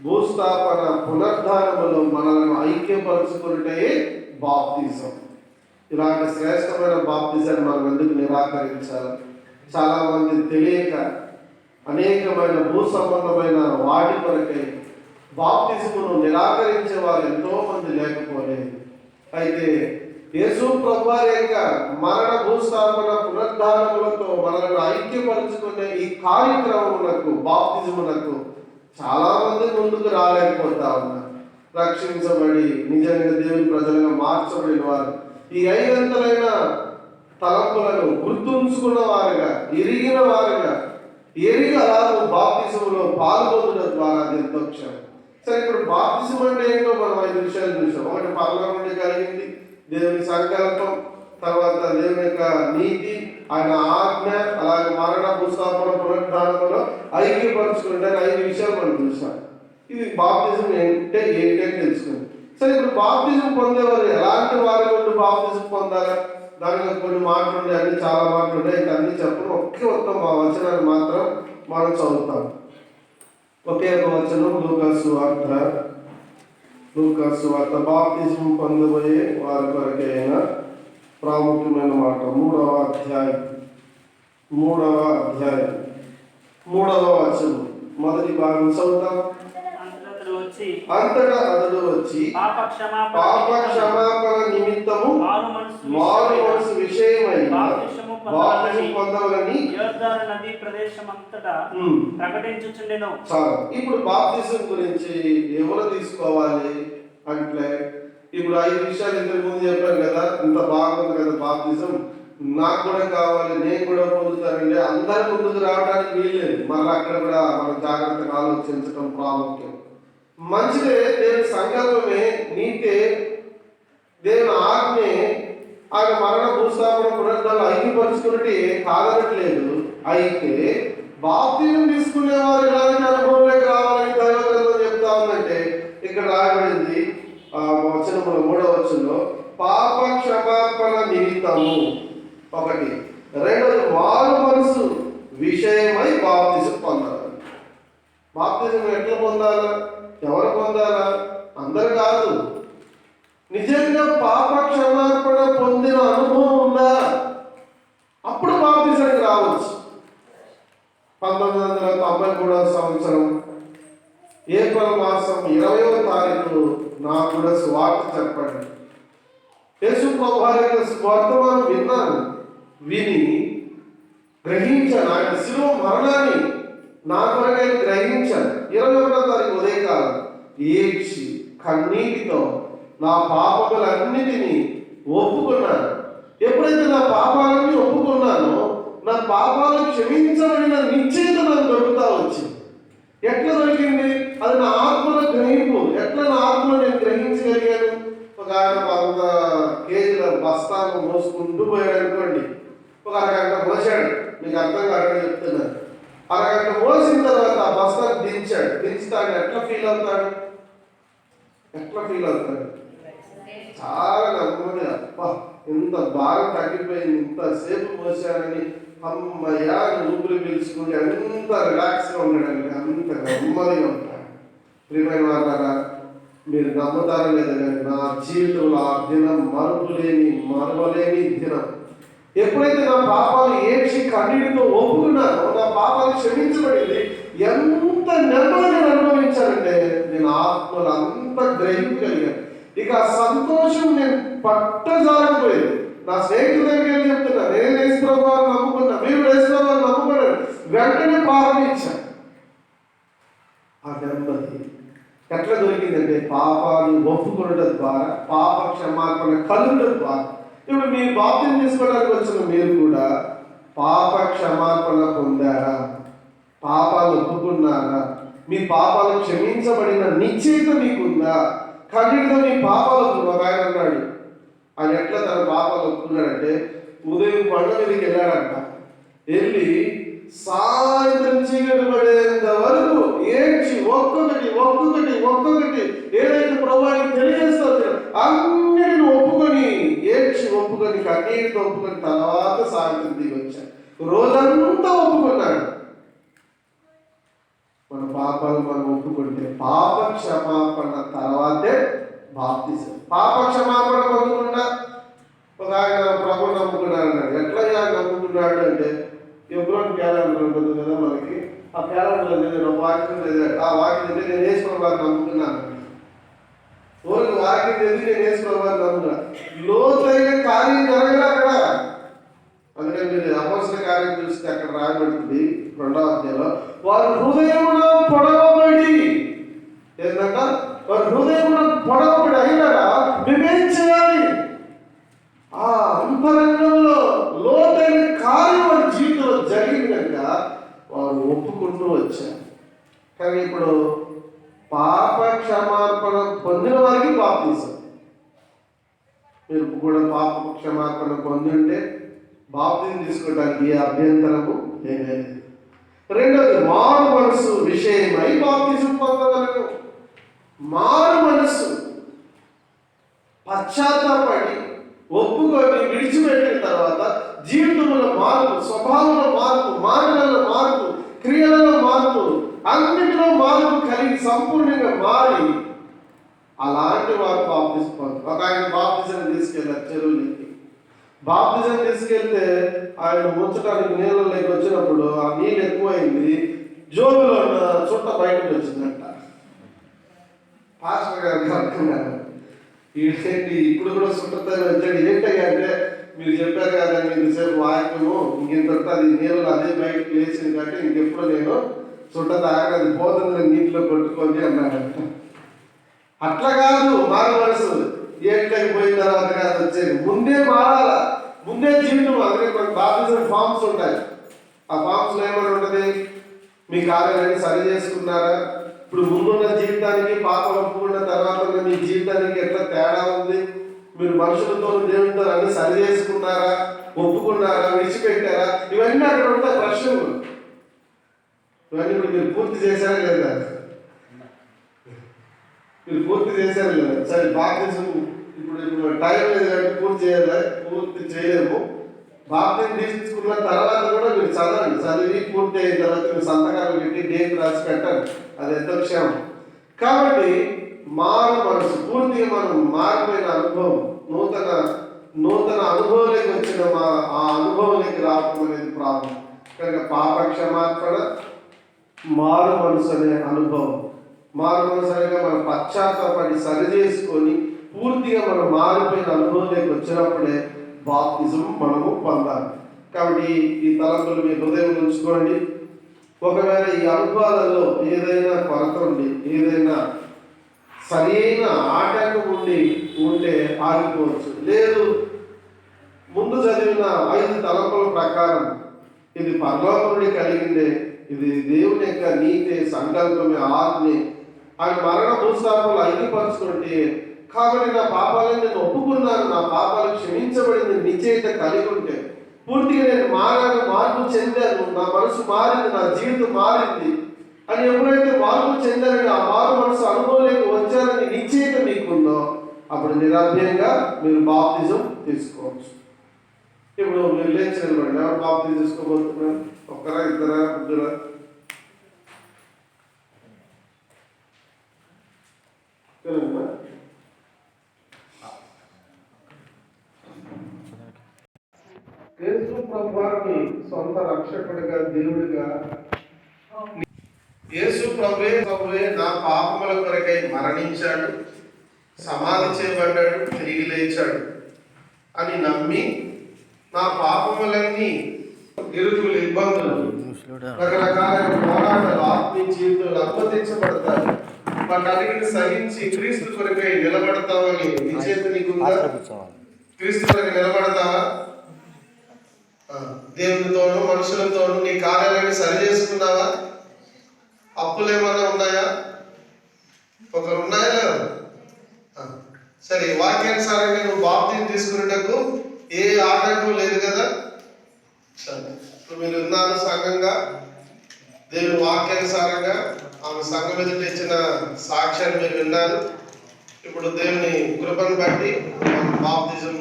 భూస్థాపన, పునరుద్ధానములో మనల్ని ఐక్యపరుచుకున్నట్టే బాప్తిజం. ఇలాంటి శ్రేష్టమైన బాప్తిజాన్ని మనం ఎందుకు నిరాకరించాలి? చాలా మంది తెలియక అనేకమైన భూ సంబంధమైన వాటి కొరకై బాప్తిజమును నిరాకరించే వారు ఎంతో మంది లేకపోలేదు. అయితే యేసు ప్రభువు యొక్క మరణ, భూస్థాపన, పునరుద్ధానములతో మనల్ని ఐక్యపరుచుకునే ఈ కార్యక్రమములకు, బాప్తిజములకు చాలా మంది ముందుకు రాలేకపోతా ఉన్నారు. రక్షించబడి నిజంగా దేవుని ప్రజలుగా మార్చబడిన వారు ఈ 5 తలంపులను గుర్తుంచుకున్న వారుగా, ఎరిగిన వారుగా, ఎరిగి అలాగే బాప్తిజములో పాల్గొనడం ద్వారా నిర్దోషం. సరే, ఇప్పుడు బాప్తిజం అంటే ఏంటో మనం 5 విషయాలు చూసాం. ఒకటి పరలోకం నుండి కలిగింది, దేవుని సంకల్పం, తర్వాత దేవుని యొక్క నీతి, ఆయన ఆజ్ఞ, అలాగే మరణ, భూస్థాపన, పునరుద్ధానంలో ఐక్యపరుచుకుంటే 5 విషయాలు మనం చూసాం. ఇది బాప్తిజం అంటే ఏంటి అని తెలుసుకుంది. సరే, ఇప్పుడు బాప్తిజం పొందేవారు ఎలాంటి వారి నుండి బాప్తిజం పొందాలా? దానిలో కొన్ని మాటలు ఉండే, అన్ని చాలా మాటలు ఉన్నాయి. ఇంకా అన్ని చెప్పను, ఒకే వస్తాం మా వచనాన్ని మాత్రం మనం చదువుతాం. ఒకే ఒక వచనం లూకా సువార్త బాప్తిజం పొందబోయే వారి కొరకైన ప్రాముఖ్యమైన మాట. 3వ అధ్యాయం 3వ వచనం మొదటి భాగం చదువుతాం. అంతటా అతడు వచ్చి పాప క్షమాపణ నిమిత్తము మారు మనసు విషయమై బాప్తిసము పొందవలని యోర్దాను నది ప్రదేశమంతటా ప్రకటించుచుండెను. ఇప్పుడు బాప్తిసం గురించి ఎవరు తీసుకోవాలి అంటే, ఇప్పుడు 5 విషయాలు ఇంతకు ముందు చెప్పాను కదా, ఇంత బాగుంది కదా బాప్తిసం, నాకు కూడా కావాలి, నేను కూడా పొందుతానండి. అందరి ముందుకు రావడానికి వీల్లేదు. మళ్ళీ అక్కడ కూడా మనం జాగ్రత్తగా ఆలోచించడం ప్రాముఖ్యం. మంచిదే, దేవుని సంకల్పమే, నీతే, దేవుని ఆజ్ఞే. ఆయన మరణ, భూస్థాపన, పునరుద్ధానం ఐక్యపరుచుకున్నట్టు కాదనట్లేదు. అయితే బాప్తిజం తీసుకునేవారు ఎలాంటి అనుభవంలోకి రావాలని దైవ గ్రంథం చెప్తా ఉందంటే, ఇక్కడ రాయబడింది వచనంలో 3వ వచనంలో పాప క్షమాపణ నిమిత్తము ఒకటి, 2వ మారు మనసు విషయమై బాప్తిజం పొందాలి. బాప్తిజం ఎట్లా పొందాలా? ఎవరు పొందాలా? అందరు కాదు. నిజంగా పాప క్షమాపణ పొందిన అనుభవం ఉందా? అప్పుడు బాప్తిజానికి రావచ్చు. 1993వ సంవత్సరం ఏప్రిల్ మాసం 20వ తారీఖు నాకు కూడా సువార్త చెప్పండి. యేసు ప్రభువు యొక్క వర్తమానం విన్నాను. విని గ్రహించాను. ఆయన శిలువ మరణాన్ని నా కొరకు ఆయన గ్రహించాను. 21వ తారీఖు ఉదయకాలం ఏడ్చి కన్నీటితో నా పాపములన్నిటినీ ఒప్పుకున్నాను. ఎప్పుడైతే నా పాపాలన్నీ ఒప్పుకున్నానో నా పాపాలు క్షమించబడిన నిశ్చయిత నాకు దొరుకుతా వచ్చింది. ఎట్లా దొరికింది? అది నా ఆత్మల గ్రహింపు. ఎట్లా నా ఆత్మలో నేను గ్రహించగలిగాను? ఒక ఆయన 100 కేజీల బస్తాను మోసుకుంటూ పోయాడు అనుకోండి. ఒక అరగంట మోసాడు, మీకు అర్థం కాదని చెప్తున్నాను. అరగంట మోసిన తర్వాత ఆ బస్తాను దించాడు. దించుతాడు, ఎట్లా ఫీల్ అవుతాడు? చాలా నెమ్మదిగా, అబ్బా ఇంత భారం తగ్గిపోయింది, ఇంతసేపు మోసాడని అమ్మయ్యా ఊపిరి పీల్చుకుంటే అంత రిలాక్స్గా ఉండడానికి అంత నెమ్మదిగా ఉంటాడు. ప్రియమైన వాళ్ళారా, మీరు నమ్ముతారో లేదా కానీ నా జీవితంలో ఆ దినం మరవలేని దినం. ఎప్పుడైతే నా పాపాలు ఏడ్చి కన్నీటితో ఒప్పుకున్నానో నా పాపాలు క్షమించబడింది. ఎంత నెమ్మది నేను అనుభవించానంటే నేను ఆత్మలు అంత గ్రహించగలిగాను. ఇక ఆ సంతోషం నేను పట్టజాలకపోయింది. నా స్నేహితుల దగ్గరికి వెళ్ళి చెప్తున్నా, నేను యేసుప్రభువుని నమ్ముకున్నా, మీరు యేసుప్రభువుని నమ్ముకున్నాను, వెంటనే ప్రారంభించాను. ఆ నెమ్మది ఎట్లా దొరికిందంటే పాపాలు ఒప్పుకోవడం ద్వారా, పాప క్షమాపణ కలుగడం ద్వారా. ఇప్పుడు మీరు బాప్తిజం తీసుకోవడానికి వచ్చిన మీరు కూడా పాప క్షమాపణ పొందారా? పాపాలు ఒప్పుకున్నారా? మీ పాపాలు క్షమించబడిన నిశ్చయిత మీకుందా? కన్నీటితో మీ పాపాలు ఒక ఆయన అన్నాడు. ఆయన ఎట్లా తన పాపాలు ఒప్పుకున్నాడంటే ఉదయం పండ్ల మీదకి వెళ్ళాడంట. వెళ్ళి సాయంత్రం చీకటి పడేంత వరకు ఏడ్చి ఒక్కొక్కటి ఏదైతే ప్రభువానికి తెలియజేస్తా అన్నిటిని ఒప్పుకొని కన్నీటితో ఒప్పుకొని తర్వాత సాయంత్రం దిగి వచ్చాడు. రోజంతా ఒప్పుకున్నాడు. మన పాపాలు మనం ఒప్పుకుంటే పాప క్షమాపణ తర్వాతే బాప్తిజం. పాప క్షమాపణ పొందకుండా ఒక ఆయన ప్రభు నమ్ముకున్నాడు అన్నాడు. ఎట్లా నమ్ముకున్నాడు అంటే ఎబ్రోన్ క్యాలెండర్ ఉంటుంది కదా మనకి, ఆ క్యాలెండర్లో చదివిన వాక్యం చదివాడు. ఆ వాక్యం చదివి నేను యేసుప్రభువుని వారిని నమ్ముకున్నాను. ఓన్లీ వాక్యం చదివి నేను యేసుప్రభువుని వారిని నమ్ముకున్నాను. లోతైన కార్యం జరగదు అక్కడ. అందుకని మీరు అపొస్తలుల కార్యం చూస్తే అక్కడ రాయబడుతుంది 2వ అధ్యాయంలో, వారి హృదయములో పొడవబడి ఏంటంట, వారి హృదయములో పొడవబడి అయినారా మేమేం చేయాలి? ఆ అంతరంగంలో లోతైన కార్యం వారి జీవితంలో జరిగింది కనుక వారు ఒప్పుకుంటూ వచ్చారు. కానీ ఇప్పుడు పాప క్షమాపణ పొందిన వారికి బాప్తిజం. మీరు కూడా పాప క్షమాపణ పొంది ఉంటే బాప్తిజం తీసుకోవడానికి ఏ అభ్యంతరము లేదు. రెండోది మారు మనసు విషయమై బాప్తిజం పొందవలను. మారు మనసు పశ్చాత్తాపడి ఒప్పుకొని విడిచిపెట్టిన తర్వాత జీవితంలో మార్పు, స్వభావంలో మార్పు, మాటలలో మార్పు, క్రియలలో మార్పు, అన్నిటిలో మార్పు కలిగి సంపూర్ణంగా మారి అలాంటి వారు బాప్తిజం పొందారు. ఒక ఆయన బాప్తిజం తీసుకెళ్ళారు చెరువులకి. బాప్తిజం తీసుకెళ్తే ఆయన ముంచడానికి నీళ్ళలోకి వచ్చినప్పుడు ఆ నీళ్ళు ఎక్కువైంది, జోబులో ఉన్న చుట్ట బయటకు వచ్చిందంట. పాస్టర్ గారికి అర్థం కాదు, ఏంటి ఇప్పుడు కూడా చుట్టతో వచ్చాడు ఏంటయ్యా అంటే, మీరు చెప్పారు కదా ఇంతసేపు వాక్యము ఇంకెంత అది నీళ్ళు అదే బయటకు లేచింది కాబట్టి ఇంకెప్పుడు నేను చుట్ట తాగడం అది పోతుంది నీటిలో కొట్టుకోండి అన్నాడంట. అట్లా కాదు మారు మనసు. ఏట్లకి పోయిన తర్వాత కాదు వచ్చేది, ముందే మారాల, ముందే జీవితం. అందుకే మనకు బాప్తిజం ఫామ్స్ ఉంటాయి. ఆ ఫామ్స్లో ఏమైనా ఉంటుంది, మీ కార్యాలన్నీ సరి చేసుకున్నారా, ఇప్పుడు ముందున్న జీవితానికి పాపం ఒప్పుకున్న తర్వాత మీ జీవితానికి ఎట్లా తేడా ఉంది, మీరు మనుషులతో దేవునితో అన్ని సరి చేసుకున్నారా, ఒప్పుకున్నారా, విడిచిపెట్టారా, ఇవన్నీ అక్కడ ఉంటాయి ప్రశ్నలు. ఇవన్నీ ఇప్పుడు మీరు పూర్తి చేశారా లేదా? మీరు పూర్తి చేశారు లేదా? సరే బాప్తిజం ఇప్పుడు టైం లేదు కాబట్టి పూర్తి చేయలేము. బాప్తిజం తీసుకున్న తర్వాత కూడా మీరు చదివి పూర్తి అయిన తర్వాత మీరు సంతకాలు పెట్టి డేట్ రాసి పెట్టండి, అది ఎంతో క్షేమం. కాబట్టి మారు మనసు పూర్తిగా మనం మారిపోయిన అనుభవం, నూతన అనుభవంలోకి వచ్చిన ఆ అనుభవంలోకి రావడం అనేది ప్రాబ్లం. కనుక పాప క్షమాపణ, మారు మనసు అనే అనుభవం, మారు మనసు అనగా మనం పశ్చాత్తాపడి సరి చేసుకొని పూర్తిగా మనం మారిపోయిన అనుభవంలోకి వచ్చినప్పుడే బాప్తిజం మనము పొందాలి. కాబట్టి ఈ తలంపులు మీ హృదయంలో ఉంచుకోండి. ఒకవేళ ఈ అనుభవాలలో ఏదైనా కొరత ఉండి, ఏదైనా సరైన ఆటంకం ఉంటే ఆగిపోవచ్చు. లేదు, ముందు చదివిన 5 తలంపుల ప్రకారం ఇది పరలోకం నుండి కలిగిందే, ఇది దేవుని యొక్క నీతి, సంకల్పమే, ఆజ్ఞే, ఆయన మరణ భూస్థాపనలు ఐక్యపరుచుకుంటే, కాబట్టి నా పాపాలను నేను ఒప్పుకున్నాను, నా పాపాలు క్షమించబడింది నిశ్చయిత కలిగి ఉంటే, పూర్తిగా నేను మారాను, మార్పు చెందాను, నా మనసు మారింది, నా జీవితం మారింది అని ఎప్పుడైతే మార్పు చెందారని, ఆ మారు మనసు అనుభవంలోకి వచ్చారని నిశ్చయిత మీకుందో, అప్పుడు నిరాధ్యంగా మీరు బాప్తిజం తీసుకోవచ్చు. ఇప్పుడు మీరు లేచి నిలబడండి. ఎవరు బాప్తిజం తీసుకోబోతున్నారు? ఒక్కరా, ఇద్దరా, ముగ్గురా? యేసు ప్రభువాన్ని సొంత రక్షకుడిగా, దేవుడిగా, యేసు ప్రభువే నా పాపముల కొరకై మరణించాడు, సమాధి చేయబడ్డాడు, తిరిగి లేచాడు అని నమ్మి నా పాపములన్నీ, ఇరుకులు, ఇబ్బందులు, రకరకాలైన పోరాటాలు ఆత్మీయ జీవితంలో అనుమతించబడతాయి. వాటన్నిటిని సహించి క్రీస్తు కొరకై నిలబడతామని నిశ్చయిత నీకుందా? క్రీస్తు కొరకై నిలబడతావా? దేవునితోనూ మనుషులతోనూ నీ కార్యాలయాన్ని సరి చేసుకున్నావా? అప్పులు ఏమన్నా ఉన్నాయా? ఒకరు ఉన్నాయా లేదా? సరే, వాక్యానుసారంగా నువ్వు బాప్తిజం తీసుకునేటకు ఏ ఆటంకం లేదు కదా? సరే, ఇప్పుడు మీరు ఉన్నారు సంఘంగా, దేవుని వాక్యానుసారంగా ఆమె సంఘం ఎదుట ఇచ్చిన సాక్ష్యాన్ని మీరు విన్నారు. ఇప్పుడు దేవుని కృపను బట్టి మనం బాప్తిజం,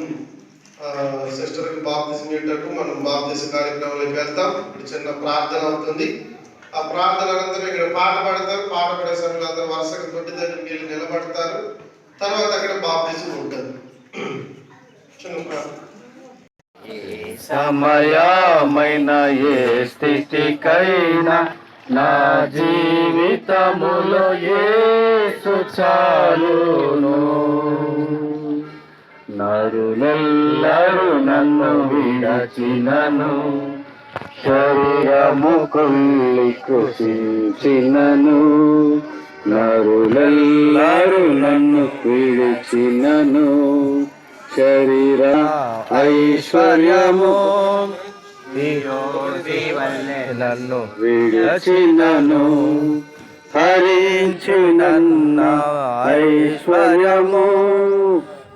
సిస్టర్కి బాప్తిజం ఇయ్యేటట్టు మనం బాప్తిజం కార్యక్రమంలోకి వెళ్తాం. ఇప్పుడు చిన్న ప్రార్థన అవుతుంది. ఆ ప్రార్థన అనంతరం ఇక్కడ పాట పాడతారు. పాట పాడే సమయంలో అందరూ వరుసగా దొడ్డి దగ్గరికి వెళ్ళి నిలబడతారు. తర్వాత అక్కడ బాప్తిజం ఉంటుంది. చిన్న ప్రార్థన. సమయమైన ఏ స్థితికైనా నా జీవితములో యేసు చాలును. నరులెల్లరూ నన్ను విడచినను, శరీరము కొల్లి కృషించినను, నరులెల్లరూ నన్ను విడిచినను, శరీర ఐశ్వర్యము నన్ను విడిచినను, హరించునన్న ఐశ్వర్యము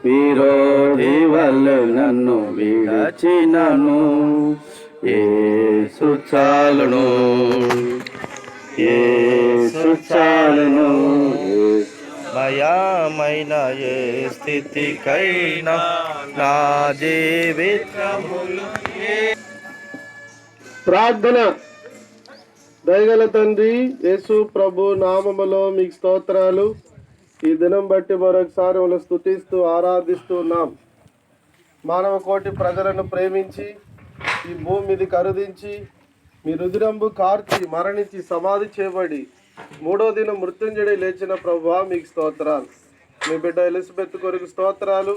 విరోధి వల్ల నన్ను విడచినను, యేసు చాలును, యేసు చాలును. మయమైన ఏ స్థితికైనా నా జీవితములో. ప్రార్థన. దయగల తండ్రి, యేసు ప్రభు నామములో మీకు స్తోత్రాలు. ఈ దినం బట్టి మరొకసారి వాళ్ళు స్తుతిస్తూ ఆరాధిస్తూ ఉన్నాం. మానవ కోటి ప్రజలను ప్రేమించి ఈ భూమి మీద కరుదించి మీ రుధిరంబు కార్చి మరణించి సమాధి చేయబడి 3వ దినం మృత్యుంజడి లేచిన ప్రభువా మీకు స్తోత్రాలు. మీ బిడ్డ ఎలిజబెత్ కొరకు స్తోత్రాలు.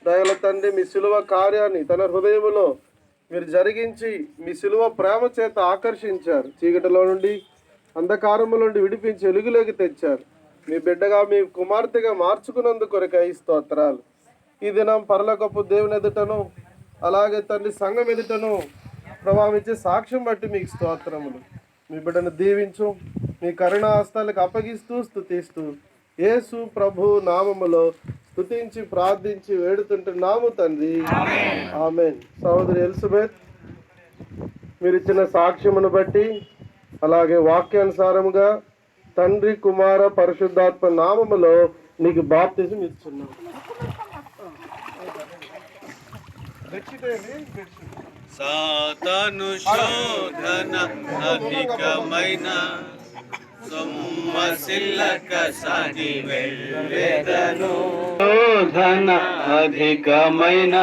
దయగల తండ్రి, మీ సిలువ కార్యాన్ని తన హృదయములో మీరు జరిగించి మీ సిలువ ప్రేమ చేత ఆకర్షించారు. చీకటిలో నుండి, అంధకారము నుండి విడిపించి వెలుగులోకి తెచ్చారు. మీ బిడ్డగా, మీ కుమార్తెగా మార్చుకున్నందుకు కొరకై స్తోత్రాలు. ఈ దినం పరలోకపు దేవుని ఎదుటను, అలాగే తండ్రి సంఘం ఎదుటను ప్రభావం ఇచ్చే సాక్ష్యం బట్టి మీకు స్తోత్రములు. మీ బిడ్డను దీవించు, మీ కరుణా హస్తాలకు అప్పగిస్తూ స్తుతిస్తూ యేసు ప్రభు నామములో స్తుతించి ప్రార్థించి వేడుతుంటున్నాము తండ్రి, ఆమేన్. సహోదరి ఎలిజబెత్, మీరు ఇచ్చిన సాక్ష్యమును బట్టి, అలాగే వాక్యానుసారముగా తండ్రి, కుమార, పరిశుద్ధాత్మ నామములో నీకు బాప్తిజం ఇస్తున్నాం. సాతాను శోధన అధికమైన సొమ్మసిల్లక సాగి వెళ్ళెదను, శోధన అధికమైన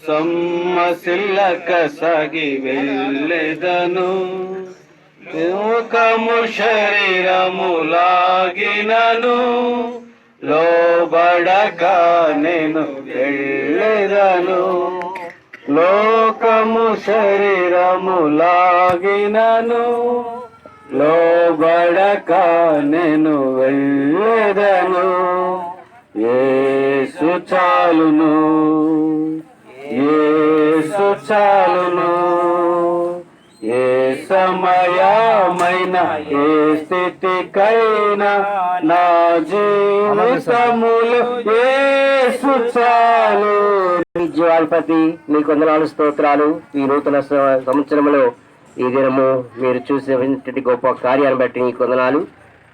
సొమ్మసిల్లక సాగి వెళ్ళెదను, లోకము శరీరము లాగినను లోబడక నేను వెళ్ళెదను, లోకము దేహము శరీరములాగినను లోబడక నేను వెళ్ళెదను. యేసు చాలును, యేసు చాలును. ఏ సమయమైన ఏ స్థితికైనా నా జీవితములో యేసు చాలు. జీవాధిపతి మీకు వందనాలు, స్తోత్రాలు. ఈ నూతన సంవత్సరంలో ఈ దినము మీరు చూసేటువంటి గొప్ప కార్యాన్ని బట్టి నీకు వందనాలు.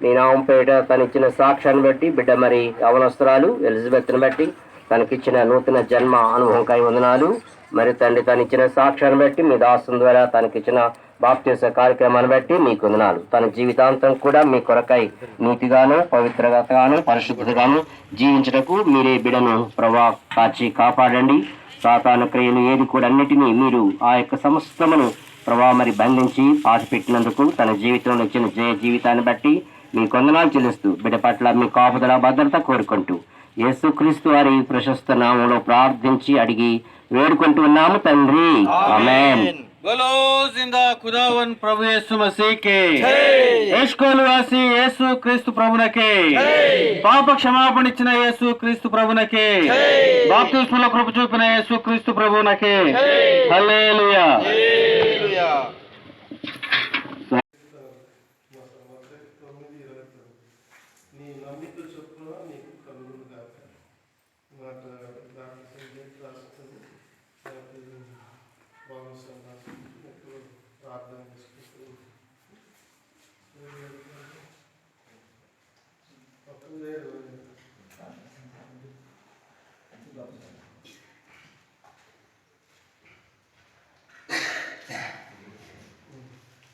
నీ నామం పేట తనిచ్చిన సాక్ష్యాన్ని బట్టి బిడ్డ మరి అవనస్తురాలు ఎలిజబెత్ని బట్టి తనకిచ్చిన నూతన జన్మ అనుభవంకై వందనాలు. మరి తండ్రి తనిచ్చిన సాక్ష్యాన్ని బట్టి మీ దాసం ద్వారా తనకిచ్చిన బాప్తీస కార్యక్రమాన్ని బట్టి మీకు వందనాలు. తన జీవితాంతం కూడా మీ కొరకై నీతిగాను పవిత్రగాను పరిశుద్ధతగాను జీవించటకు మీరే బిడను ప్రభా కాచి కాపాడండి. సాతాను క్రియలు ఏది కూడా అన్నిటినీ మీరు ఆ యొక్క సమస్తమును ప్రభా మరి బంధించి పాతిపెట్టినందుకు తన జీవితంలో ఇచ్చిన జయ జీవితాన్ని బట్టి మీ వందనాలు చెల్లిస్తూ బిడ్డ పట్ల మీ కాపుదల భద్రత కోరుకుంటూ యేసుక్రీస్తు వారి ప్రశస్త నామంలో ప్రార్థించి అడిగి వేడుకుంటూ ఉన్నాము తండ్రి, ఆమేన్. बोलो जिंदा खुदावन प्रभु यीशु मसीह के यशकोलवासी యేసు క్రీస్తు ప్రభునకే పాప క్షమాపణ ఇచ్చిన యేసు క్రీస్తు ప్రభునకే బాప్తిస్మలో కృప చూపిన యేసు క్రీస్తు ప్రభునకే హల్లెలూయా. నీ నమ్మిక చొప్పున నీకు కలుగును గాక. మాట దాని రాస్తుంది ప్రార్థన చేసుకుంటూ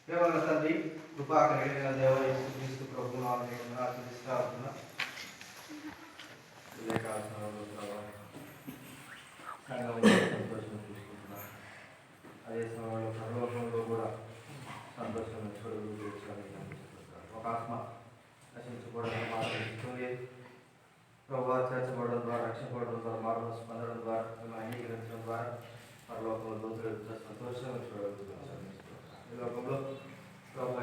దేవన తండ్రి కృపా కలిగిన దేవ యేసుక్రీస్తు ప్రభువును ఆరాధిస్తా ఉంటున్నా. ఇదే కావాల్సిన సంతోషం చూసుకుంటున్నా. అదే సమయంలో పరలోకంలో కూడా సంతోషం ఒక ఆత్మ నశించుకోవడం మాట్లాడుతుంది. ప్రభావ చేర్చబడడం ద్వారా, రక్షించబడడం ద్వారా, మార్గం పొందడం ద్వారా, అంగీకరించడం ద్వారా పరలోకంలో దోచులు సంతోషం చూడగలుగుతున్నాం. ఈ లోకంలో ప్రభావం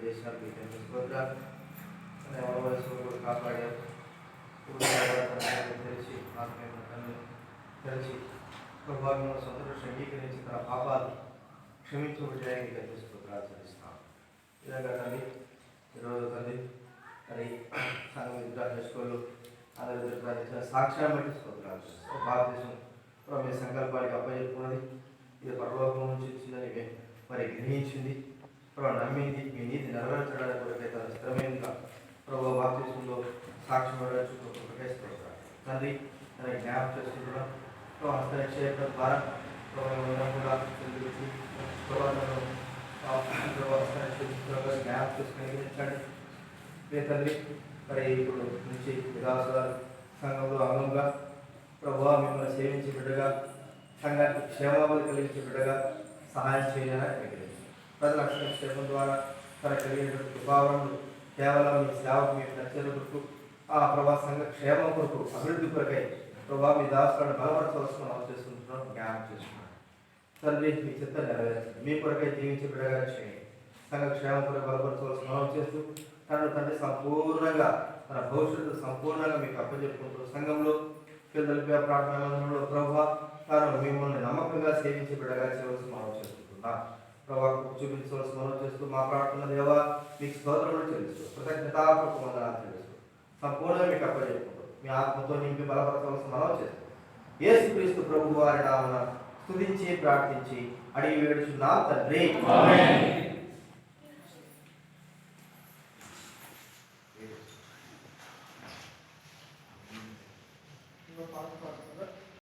చేసినారు వయసు కాపాడారు. తెలిసి ఆత్మీయ తెలిసి ప్రభావం సంతోషం అంగీకరించి తన పాపాలు క్షమించబడ్డానికి కనిపిస్తూ ప్రార్థిస్తాం. ఈ విధంగా తల్లి ఈరోజు తల్లి మరి సంఘం ఎదురు అందరి ఎదురు సాక్ష్యాన్ని బట్టి స్తోత్రాలు. భారతదేశం మీ సంకల్పానికి అప్పచెప్పుకున్నది. ఇది పరలోకం నుంచి వచ్చిందని మరి గ్రహించింది, ప్రభు నమ్మింది. మీ నీతి నెరవేర్చడానికి కొరకై తన స్థిరమైనగా ప్రభు భారతదేశంలో సాక్ష్యం పడేసుకుంటే స్తోత్రాలు. తండ్రి తనకి జ్ఞాపకం చేసుకుంటున్నాం. హస్తక్షేపం ద్వారా కూడా జ్ఞాపకం చేసుకుని తండ్రి మరి ఇప్పుడు నుంచి విలాసాలు సంఘంలో అంగంగా ప్రభు మిమ్మల్ని సేవించే బిడ్డగా, సంఘానికి క్షేమాభివృద్ధి కలిగించే బిడ్డగా సహాయం చేయాలని ప్రజల క్షేమం ద్వారా తన కలిగినటువంటి భావనలు కేవలం మీ సేవకు, మీ ప్రత్యేక కొరకు ఆ ప్రభా సంఘ క్షేమం కొరకు, అభివృద్ధి కొరకై ప్రభా మీ దాసులను బలపరచవలసిన చేసుకుంటున్నాం, జ్ఞానం చేసుకున్నాం. తండ్రి మీ చిత్తం నెరవేర్చండి. మీ కొరకై జీవించే బిడ్డగా చేయండి. సంఘ క్షేమం కొరకు బలపరచవలసిన మనం చేస్తూ తండ్రి సంపూర్ణంగా తన భవిష్యత్తు సంపూర్ణంగా మీకు అప్పచెప్పుకుంటూ సంఘంలో పిల్లల ప్రార్థన మందిరంలో ప్రభా తాను మిమ్మల్ని నమ్మకంగా సేవించే బిడ్డగా చేయవలసిన మనం చేసుకుంటున్నాం. ప్రభావం చూపించవలసిన మనం చేస్తూ మా ప్రార్థన దేవా మీకు స్తోత్రములు చెల్లిస్తూ కృతజ్ఞతాపూర్వక వందనాలు చెల్లిస్తూ సంపూర్ణంగా మీకు అప్పచెప్పుకుంటూ మీ ఆత్మతో నింపి బలపరచవలసిన మనం చేస్తూ యేసుక్రీస్తు ప్రభువు వారి నామమున స్తుతించి ప్రార్థించి అడిగి వేడుచున్నాం తండ్రి.